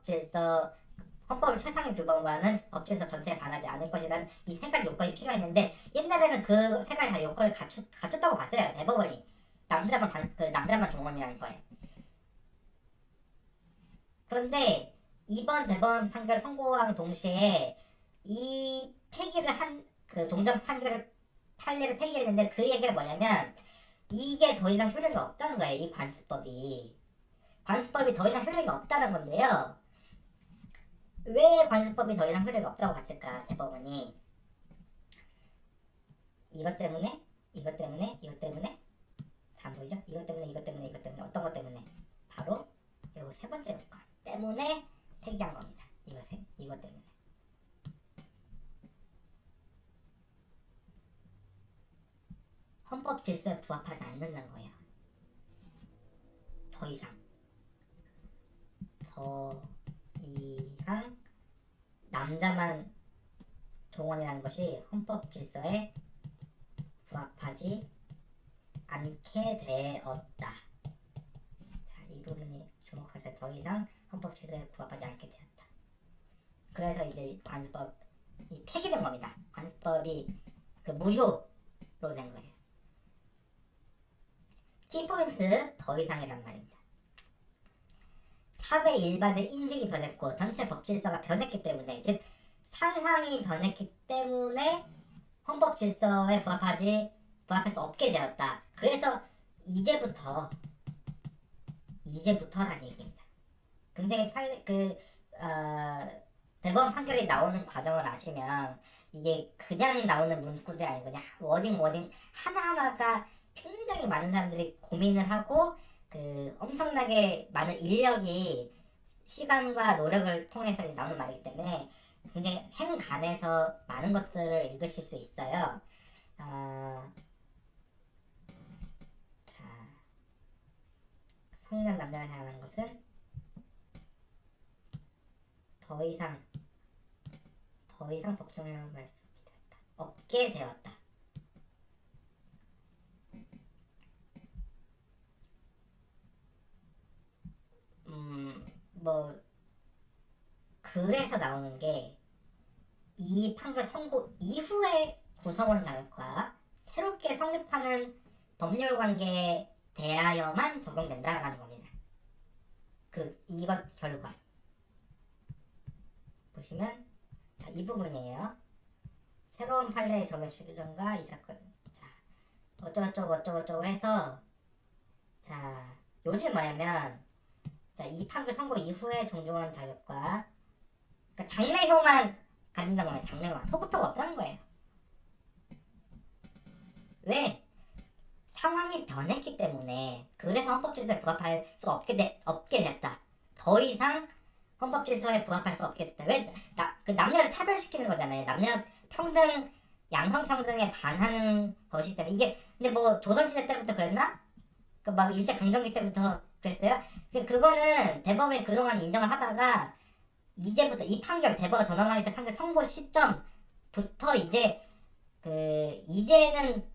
최상의 규범으로 하는 법질서 전체에 반하지 않을 것이라는 이 세 가지 요건이 필요했는데, 옛날에는 그 세 가지 다 요건을 갖췄다고 봤어요, 대법원이. 남자만 종원이라는 거예요. 그런데 이번 대법원 판결 선고랑 동시에 이 폐기를 한 그 종전 판례를 폐기했는데, 그 얘기가 뭐냐면 이게 더 이상 효력이 없다는 거예요. 이 관습법이 더 이상 효력이 없다는 건데요. 왜 관습법이 더 이상 효력이 없다고 봤을까? 대법원이 이것 때문에 잘 보이죠? 이것 때문에 어떤 것 때문에? 바로 이거 세 번째 요건 때문에 폐기한 겁니다. 이것 때문에. 헌법 질서에 부합하지 않는다는 거예요. 더 이상 남자만 종원이라는 것이 헌법 질서에 부합하지 않게 되었다. 자, 이 부분이 주목하세요. 더 이상 헌법 질서에 부합하지 않게 되었다. 그래서 이제 관습법이 폐기된 겁니다. 관습법이 무효로 된 거예요. 키포인트 더 이상이란 말입니다. 사회 일반의 인식이 변했고 전체 법 질서가 변했기 때문에, 즉 상황이 변했기 때문에 헌법 질서에 부합할 수 없게 되었다. 그래서 이제부터라는 얘기입니다. 굉장히 대법원 판결이 나오는 과정을 아시면 이게 그냥 나오는 문구들이 아니고 그냥 워딩 하나하나가 굉장히 많은 사람들이 고민을 하고 엄청나게 많은 인력이 시간과 노력을 통해서 나오는 말이기 때문에 굉장히 행간에서 많은 것들을 읽으실 수 있어요. 자, 성년 남자를 향하는 것은 더 이상 법정형을 할 수 없게 되었다. 그래서 나오는 게 이 판결 선고 이후의 구성원 자격과 새롭게 성립하는 법률 관계에 대하여만 적용된다라는 겁니다. 이것 결과 보시면, 자, 이 부분이에요. 새로운 판례의 적용 규정과 이 사건, 자, 어쩌고저쩌고 해서, 자, 요즘 뭐냐면, 자, 이 판결 선고 이후에 종중한 자격과, 그러니까 장래효만 가진다는 거예요. 장래효만. 소급표가 없다는 거예요. 왜? 상황이 변했기 때문에. 그래서 헌법 질서에 부합할 수 없게 됐다. 더 이상 헌법 질서에 부합할 수 없게 됐다. 왜? 남녀를 차별시키는 거잖아요. 남녀 평등, 양성 평등에 반하는 것이기 때문에. 이게 근데 조선시대 때부터 그랬나? 일제 강점기 때부터 그랬어요. 그거는 대법원이 그동안 인정을 하다가 이제부터 이 판결, 대법원 전원합의체 판결 선고 시점부터 이제는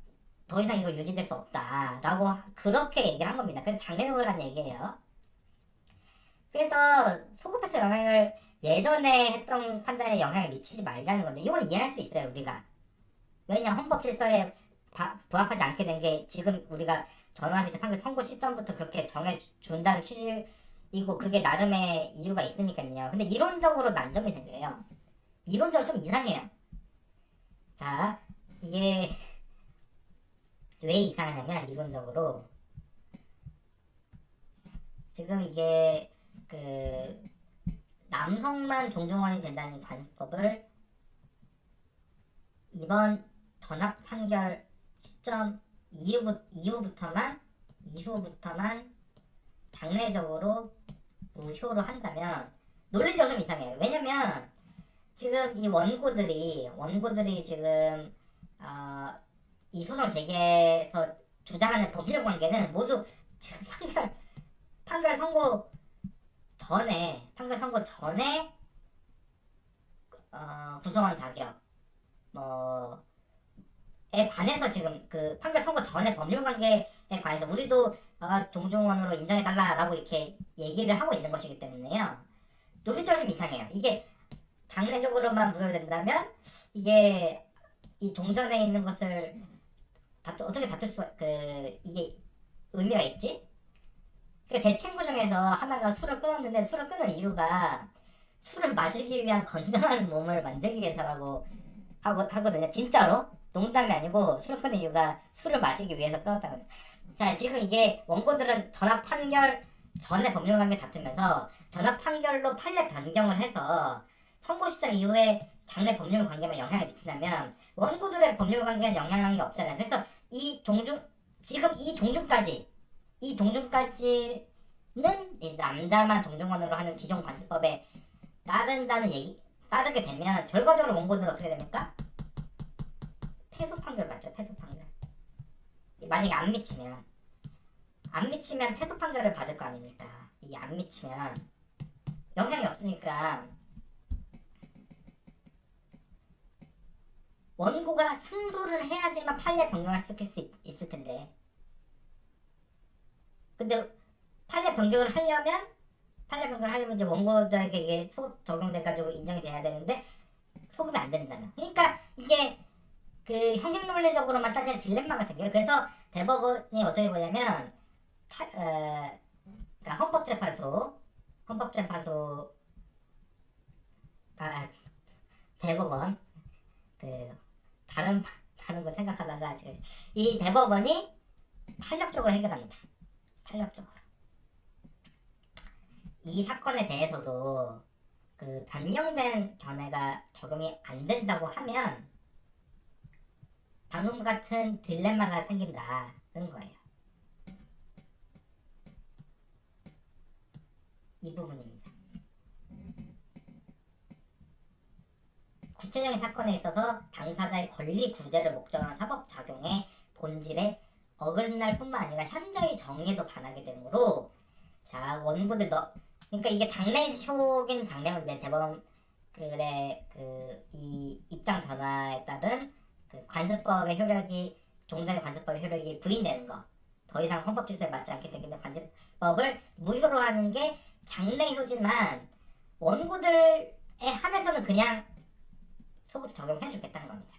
더 이상 이거 유지될 수 없다라고 그렇게 얘기를 한 겁니다. 그래서 장래효라는 얘기예요. 그래서 소급해서 영향을 예전에 했던 판단에 영향을 미치지 말자는 건데, 이건 이해할 수 있어요, 우리가. 왜냐, 헌법 질서에 부합하지 않게 된 게 지금 우리가 전원합의체 판결 선고 시점부터 그렇게 정해준다는 취지의 이고 그게 나름의 이유가 있으니까요. 근데 이론적으로 난점이 생겨요. 이론적으로 좀 이상해요. 자, 이게 왜 이상하냐면 이론적으로 지금 이게 그 남성만 종중원이 된다는 관습법을 이번 전합 판결 시점 이후부터만 장례적으로 무효로 한다면 논리적으로 좀 이상해요. 왜냐면 지금 이 원고들이 지금 이 소송을 제기해서 주장하는 법률 관계는 모두 지금 판결 선고 전에 구성원 자격 뭐에 관해서 지금 그 판결 선고 전에 법률 관계에 관해서 우리도 종중원으로 인정해달라라고 이렇게 얘기를 하고 있는 것이기 때문에요. 논리적으로 좀 이상해요. 이게 장례적으로만 무효된다면 이게 이 종전에 있는 것을 어떻게 다툴 수가 이게 의미가 있지? 그러니까 제 친구 중에서 하나가 술을 끊었는데 술을 끊은 이유가 술을 마시기 위한 건강한 몸을 만들기 위해서라고 하거든요. 진짜로 농담이 아니고 술을 끊은 이유가 술을 마시기 위해서 끊었다고. 자, 지금 이게 원고들은 전합 판결 전에 법률관계 다투면서 전합 판결로 판례 변경을 해서 선고 시점 이후에 장래 법률 관계만 영향을 미친다면 원고들의 법률 관계는 영향이 없잖아요. 그래서 지금 이 종중까지는 남자만 종중원으로 하는 기존 관습법에 따르게 되면 결과적으로 원고들은 어떻게 됩니까? 패소 판결 맞죠? 패소 판결. 만약에 안 미치면 패소 판결을 받을 거 아닙니까? 이게 안 미치면 영향이 없으니까 원고가 승소를 해야지만 판례 변경할 수 있을 텐데, 근데 판례 변경을 하려면 이제 원고들에게 이게 소급 적용돼가지고 인정이 돼야 되는데 소급이 안 된다면, 그러니까 이게 그 형식 논리적으로만 따지면 딜레마가 생겨요. 그래서 대법원이 어떻게 보냐면 그러니까 대법원 다른 거 생각하다가 지금 이 대법원이 탄력적으로 해결합니다. 탄력적으로. 이 사건에 대해서도 그 변경된 견해가 적용이 안 된다고 하면 방금 같은 딜레마가 생긴다는 거예요. 이 부분입니다. 구체적인 사건에 있어서 당사자의 권리 구제를 목적으로 한 사법작용의 본질에 어긋날 뿐만 아니라 현저히 정의에도 반하게 되므로, 자, 원고들 그러니까 이게 장례효긴 장례인데 대법원 이 입장 변화에 따른 그 관습법의 효력이 종전의 관습법의 효력이 부인되는 거, 더 이상 헌법 질서에 맞지 않기 때문에 관습법을 무효로 하는 게 장례효지만 원고들에 한해서는 그냥 소급 적용해주겠다는 겁니다.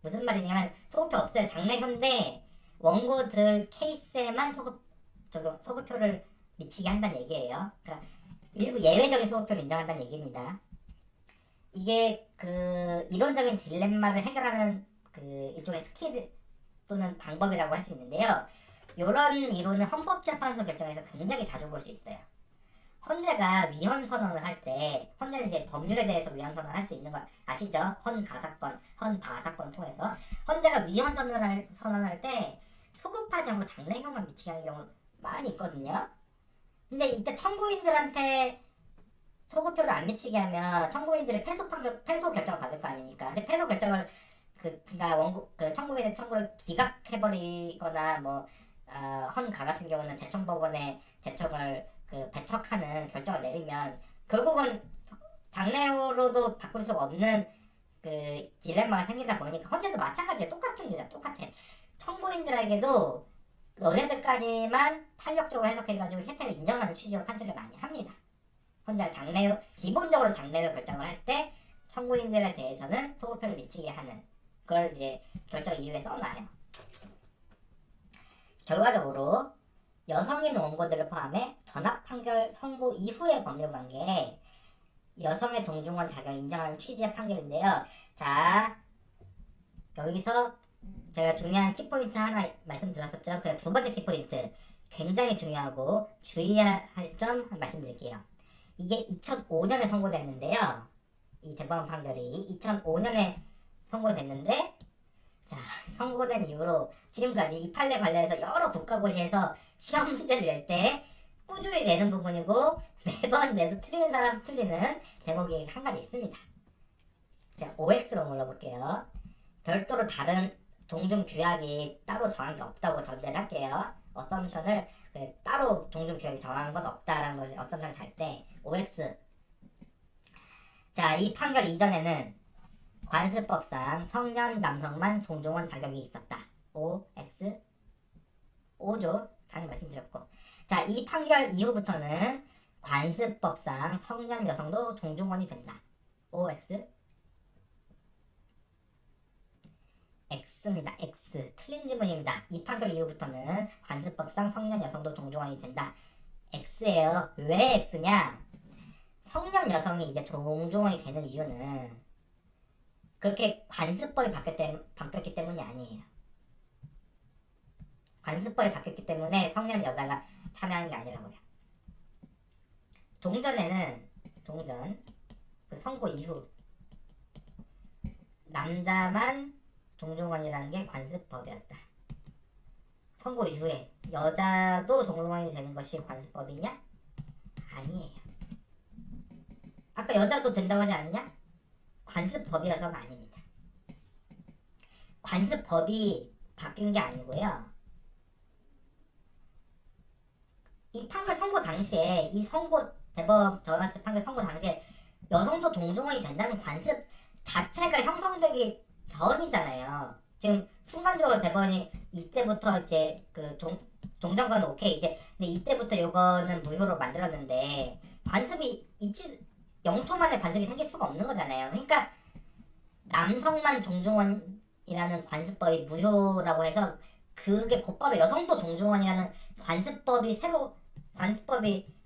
무슨 말이냐면 소급표 없어요. 장례효인데 원고들 케이스에만 소급표를 미치게 한다는 얘기예요. 그러니까 일부 예외적인 소급표를 인정한다는 얘기입니다. 이게 그 이론적인 딜레마를 해결하는 그 일종의 스킬 또는 방법이라고 할 수 있는데요. 이런 이론은 헌법재판소 결정에서 굉장히 자주 볼 수 있어요. 헌재가 위헌 선언을 할 때, 헌재는 이제 법률에 대해서 위헌 선언을 할 수 있는 거 아시죠? 헌가사건, 헌바사건 통해서 헌재가 위헌 선언을 할 때 소급하지 않고 장례효만 미치게 하는 경우 많이 있거든요. 근데 이때 청구인들한테 소급표를 안 미치게 하면 청구인들이 패소 결정을 받을 거 아닙니까? 근데 패소 결정을 청구인의 청구를 기각해버리거나 헌가 같은 경우는 재청법원에 재청을 배척하는 결정을 내리면 결국은 장례로도 바꿀 수가 없는 그 딜레마가 생기다 보니까 헌재도 마찬가지예요. 똑같아. 청구인들에게도 너네들까지만 탄력적으로 해석해가지고 혜택을 인정하는 취지로 판결을 많이 합니다. 헌재가 기본적으로 장례효 결정을 할 때 청구인들에 대해서는 소급표를 미치게 하는 그걸 이제 결정 이유에 써놔요. 결과적으로 여성인 원고들을 포함해 전압 판결 선고 이후의 법률 관계에 여성의 동중원 자격을 인정하는 취지의 판결인데요. 자, 여기서 제가 중요한 키포인트 하나 말씀드렸었죠. 그 두 번째 키포인트 굉장히 중요하고 주의해야 할 점 말씀드릴게요. 이게 2005년에 선고됐는데요. 이 대법원 판결이 2005년에 선고됐는데, 자, 선고된 이후로 지금까지 이 판례 관련해서 여러 국가고시에서 시험 문제를 낼 때 꾸준히 내는 부분이고, 매번 내도 틀리는 사람 틀리는 대목이 한 가지 있습니다. 자, OX로 물어볼게요. 별도로 다른 종중 규약이 따로 정한 게 없다고 전제를 할게요. 어썸션을 따로 종중 규약이 정한 건 없다라는 걸 어썸션을 달 때 OX. 자, 이 판결 이전에는 관습법상 성년 남성만 동중원 자격이 있었다. OX. O죠. 당연히 말씀드렸고. 자, 이 판결 이후부터는 관습법상 성년 여성도 동중원이 된다. OX. X입니다. X. 틀린 지문입니다. 이 판결 이후부터는 관습법상 성년 여성도 동중원이 된다. X예요. 왜 X냐? 성년 여성이 이제 동중원이 되는 이유는 그렇게 관습법이 바뀌었기 때문이 아니에요. 관습법이 바뀌었기 때문에 성년 여자가 참여하는 게 아니라고요. 동전 그 선고 이후 남자만 동중원이라는 게 관습법이었다. 선고 이후에 여자도 동중원이 되는 것이 관습법이냐? 아니에요. 아까 여자도 된다고 하지 않냐? 관습법이라서가 아닙니다. 관습법이 바뀐 게 아니고요. 이 판결 선고 당시에 대법 전합제 판결 선고 당시에 여성도 동중원이 된다는 관습 자체가 형성되기 전이잖아요. 지금 순간적으로 대법원이 이때부터 이제 그 종전과는 오케이 이제 근데 이때부터 요거는 무효로 만들었는데 관습이 0초 만에 관습이 생길 수가 없는 거잖아요. 그러니까 남성만 동중원이라는 관습법이 무효라고 해서 그게 곧바로 여성도 동중원이라는 관습법이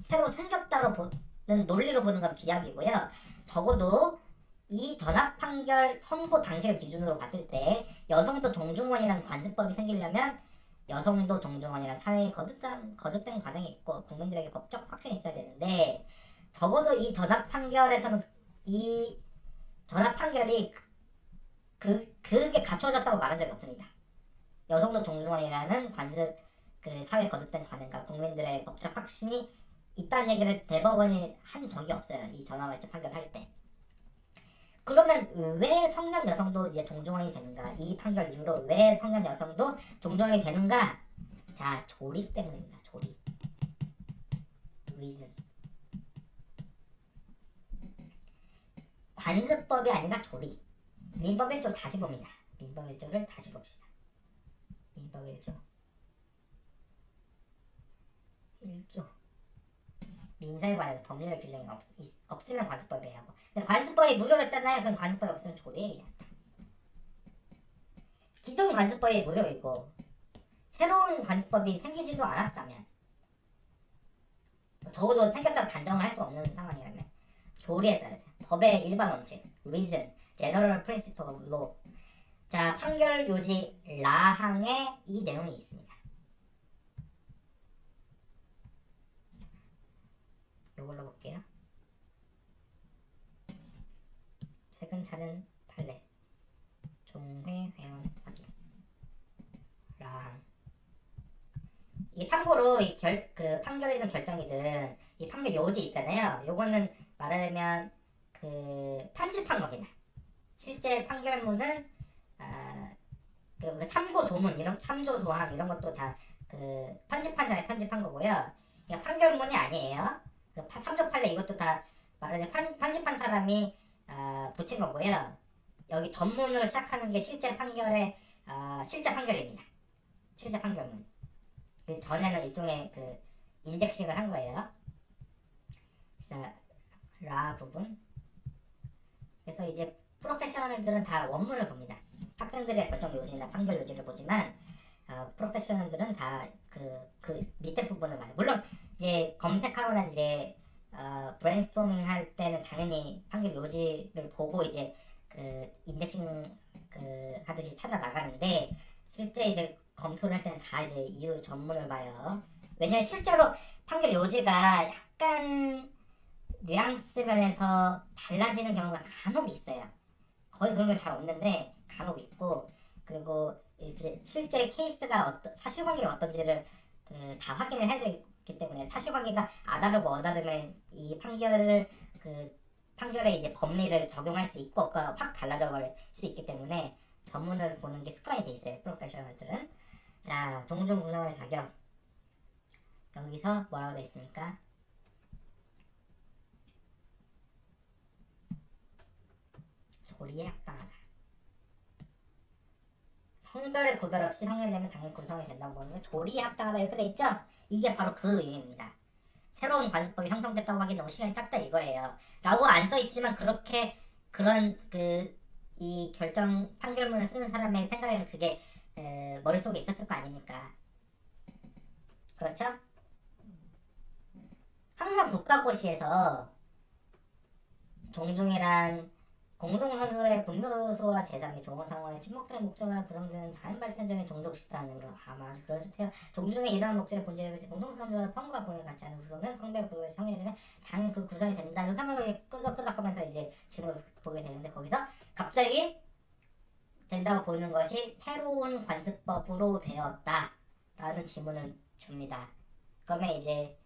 새로 생겼다로 보는 논리로 보는 건 비약이고요. 적어도 이 전합 판결 선고 당시를 기준으로 봤을 때 여성도 동중원이라는 관습법이 생기려면 여성도 동중원이라는 사회에 거듭된 과정이 있고 국민들에게 법적 확신이 있어야 되는데 적어도 이 전합 판결에서는 이 전합 판결이 그게 갖춰졌다고 말한 적이 없습니다. 여성도 동중원이라는 관습 사회에 거듭된 관행과 국민들의 법적 확신이 있다는 얘기를 대법원이 한 적이 없어요. 이 전합발제 판결을 할 때. 그러면 왜 성년 여성도 이제 동중원이 되는가? 이 판결 이후로 왜 성년 여성도 동중원이 되는가? 자, 조리 때문입니다. 조리. reason. 관습법이 아니라 조리. 민법 1조 다시 봅니다. 민법 1조를 다시 봅시다. 민법 1조. 민사에 관해서 법률 규정이 없으면 관습법이 해야 하고 근데 관습법이 무효로 했잖아요. 그럼 관습법이 없으면 조리에 한다. 기존 관습법이 무효이고 새로운 관습법이 생기지도 않았다면 적어도 생겼다고 단정을 할 수 없는 상황이라면 조리에 따르자. 법의 일반 원칙, reason, general principle of law. 자, 판결 요지 라항에 이 내용이 있습니다. 이걸로 볼게요. 최근 찾은 판례 종회 회원 확인 라항. 이게 참고로 그 판결이든 결정이든 이 판결 요지 있잖아요. 요거는 말하자면 그 편집한 겁니다. 실제 판결문은 그 참고 조문 참조 조항 이런 것도 다 그 편집한 사람이 편집한 거고요. 그러니까 판결문이 아니에요. 그 참조 판례 이것도 다 말하자면 편집한 사람이 붙인 거고요. 여기 전문으로 시작하는 게 실제 판결의 실제 판결입니다. 실제 판결문. 그 전에는 일종의 그 인덱싱을 한 거예요. 그래서 라 부분. 그래서 이제 프로페셔널들은 다 원문을 봅니다. 학생들의 결정 요지나 판결 요지를 보지만 프로페셔널들은 다 그 밑에 부분을 봐요. 물론 이제 검색하거나 이제 브레인스토밍 할 때는 당연히 판결 요지를 보고 이제 그 인덱싱 하듯이 찾아 나가는데 실제 이제 검토를 할 때는 다 이제 이유 전문을 봐요. 왜냐면 실제로 판결 요지가 약간 뉘앙스 면에서 달라지는 경우가 간혹 있어요. 거의 그런 건 잘 없는데 간혹 있고, 그리고 이제 실제 케이스가 사실관계가 어떤지를 다 확인을 해야 되기 때문에 사실관계가 아다르고 어다르면 이 판결에 이제 법리를 적용할 수 있고 없고가 확 달라져 버릴 수 있기 때문에 전문을 보는 게 습관이 돼 있어요, 프로페셔널들은. 자, 종중 구성의 자격. 여기서 뭐라고 되어 있습니까? 조리에 합당하다. 성별의 구별 없이 성립이 되면 당연히 구성이 된다고 보는 게 조리에 합당하다 이렇게 돼 있죠? 이게 바로 그 의미입니다. 새로운 관습법이 형성됐다고 하기 너무 시간이 짧다 이거예요. 라고 안 써있지만 그렇게 그런 이 결정 판결문을 쓰는 사람의 생각에는 그게 머릿속에 있었을 거 아닙니까? 그렇죠? 항상 국가고시에서 종중이란 공동선수의 분묘소와 재산 및 종원상황의 침묵된 목적으로 구성되는 자연 발생적인 종족 집단으로 아마 그렇듯해요. 종중의 이러한 목적의 본질을 공동선수와 성과 본을 갖지 않은 구성은 성별 구조에 성립이 되면 당연히 그 구성이 된다. 이렇게 하면 끄덕끄덕하면서 이제 질문을 보게 되는데 거기서 갑자기 된다고 보이는 것이 새로운 관습법으로 되었다라는 지문을 줍니다. 그러면 이제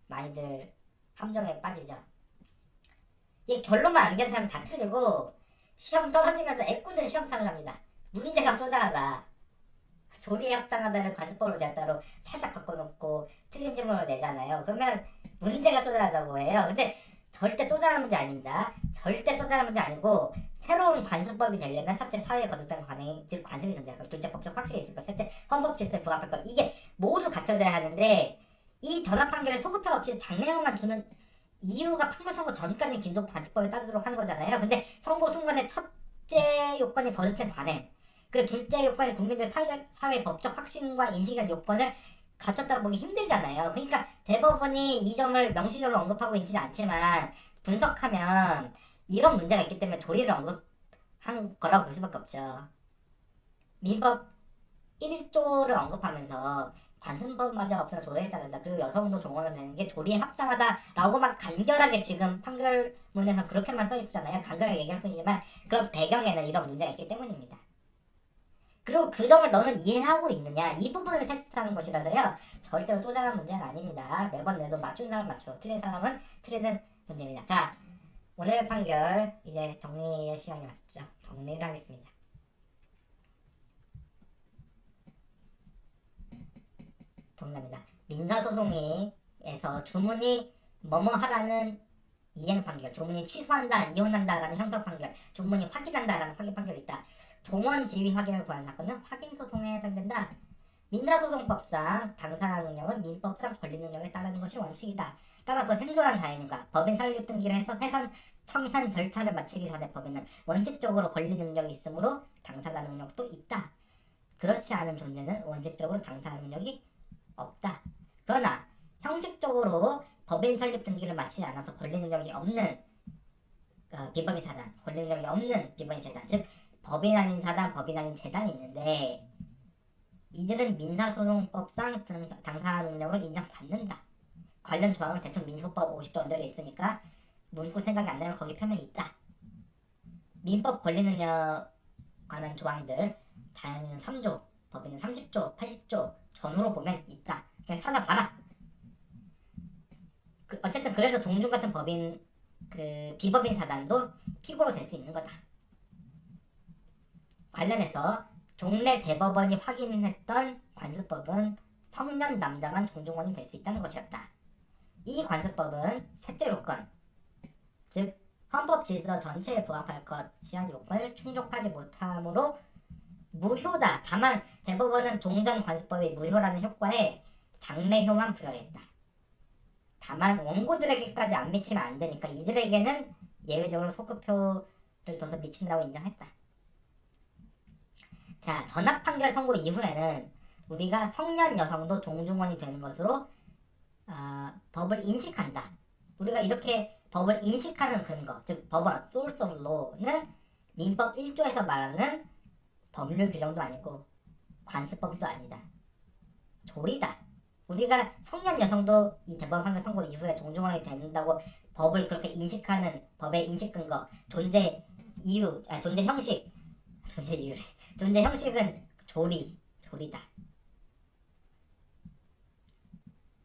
많이들 함정에 빠지죠. 이 결론만 암기한 사람 다 틀리고 시험 떨어지면서 애꿎은 시험탄을 합니다. 문제가 쪼잔하다. 조리에 합당하다를 관습법으로 내었다로 살짝 바꿔놓고 틀린 질문을 내잖아요. 그러면 문제가 쪼잔하다고 해요. 근데 절대 쪼잔한 문제 아닙니다. 절대 쪼잔한 문제 아니고 새로운 관습법이 되려면 첫째 사회에 거듭된 관행이 즉 관습이 존재할 것, 둘째 법적 확실히 있을 것, 셋째 헌법 질서에 부합할 것, 이게 모두 갖춰져야 하는데 이 전압 판결을 소급표 없이 장래형만 두는 이유가 판결 선고 전까지 기존 관습법에 따르도록 한 거잖아요. 근데 선고 순간에 첫째 요건이 거듭된 관행, 그리고 둘째 요건이 국민들 사회 법적 확신과 인식의 요건을 갖췄다고 보기 힘들잖아요. 그러니까 대법원이 이 점을 명시적으로 언급하고 있지는 않지만 분석하면 이런 문제가 있기 때문에 조리를 언급한 거라고 볼 수밖에 없죠. 민법 1조를 언급하면서 관습법마저 없어서 조리에 따른다. 그리고 여성도 종언을 되는 게 조리에 합당하다라고만 간결하게 지금 판결문에서 그렇게만 써있잖아요. 간결하게 얘기할 뿐이지만 그런 배경에는 이런 문제가 있기 때문입니다. 그리고 그 점을 너는 이해하고 있느냐, 이 부분을 테스트하는 것이라서요. 절대로 쪼잔한 문제는 아닙니다. 매번 내도 맞춘 사람 맞추고 틀린 사람은 틀리는 문제입니다. 자, 오늘 판결 이제 정리의 시간이 왔죠. 정리를 하겠습니다. 정리합니다. 민사소송에서 주문이 뭐뭐 하라는 이행 판결, 주문이 취소한다, 이혼한다라는 형사 판결, 주문이 확인한다라는 확인 판결이 있다. 종원 지위 확인을 구한 사건은 확인 소송에 해당된다. 민사소송법상 당사 능력은 민법상 권리 능력에 따르는 것이 원칙이다. 따라서 생존한 자연인과 법인 설립 등기를 해서 해선 청산 절차를 마치기 전에 법인은 원칙적으로 권리 능력이 있으므로 당사자 능력도 있다. 그렇지 않은 존재는 원칙적으로 당사자 능력이 없다. 그러나 형식적으로 법인 설립 등기를 마치지 않아서 권리 능력이 없는 비법인 사단, 권리 능력이 없는 비법인 재단, 즉 법인 아닌 사단, 법인 아닌 재단이 있는데 이들은 민사소송법상 당사 능력을 인정받는다. 관련 조항은 대충 민소법 50조 언저리에 있으니까 문구 생각이 안 나면 거기 표면이 있다. 민법 권리 능력 관한 조항들 자연인은 3조, 법인은 30조, 80조 전후로 보면 있다. 그냥 찾아봐라. 어쨌든 그래서 종중 같은 법인 비법인 사단도 피고로 될 수 있는 거다. 관련해서 종래 대법원이 확인했던 관습법은 성년 남자만 종중원이 될 수 있다는 것이었다. 이 관습법은 셋째 요건, 즉 헌법 질서 전체에 부합할 것이란 요건을 충족하지 못하므로 무효다. 다만 대법원은 종전 관습법의 무효라는 효과에 장래효만 부여했다. 다만 원고들에게까지 안 미치면 안 되니까 이들에게는 예외적으로 소급표를 둬서 미친다고 인정했다. 자, 전압 판결 선고 이후에는 우리가 성년 여성도 종중원이 되는 것으로 법을 인식한다. 우리가 이렇게 법을 인식하는 근거, 즉 법원, source of law는 민법 1조에서 말하는 법률 규정도 아니고 관습법도 아니다. 조리다. 우리가 성년 여성도 이 대법원 판결 선고 이후에 종중원이 된다고 법을 그렇게 인식하는 법의 인식 근거, 존재 이유, 존재 형식, 존재 이유래. 존재 형식은 조리다.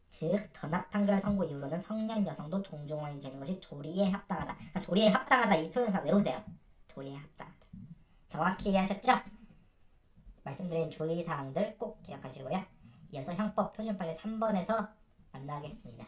즉 전압 판결 선고 이후로는 성년 여성도 종중원이 되는 것이 조리에 합당하다. 그러니까 조리에 합당하다 이 표현사 외우세요. 조리에 합당하다. 정확히 이해하셨죠? 말씀드린 주의사항들 꼭 기억하시고요. 이어서 형법 표준판례 3번에서 만나겠습니다.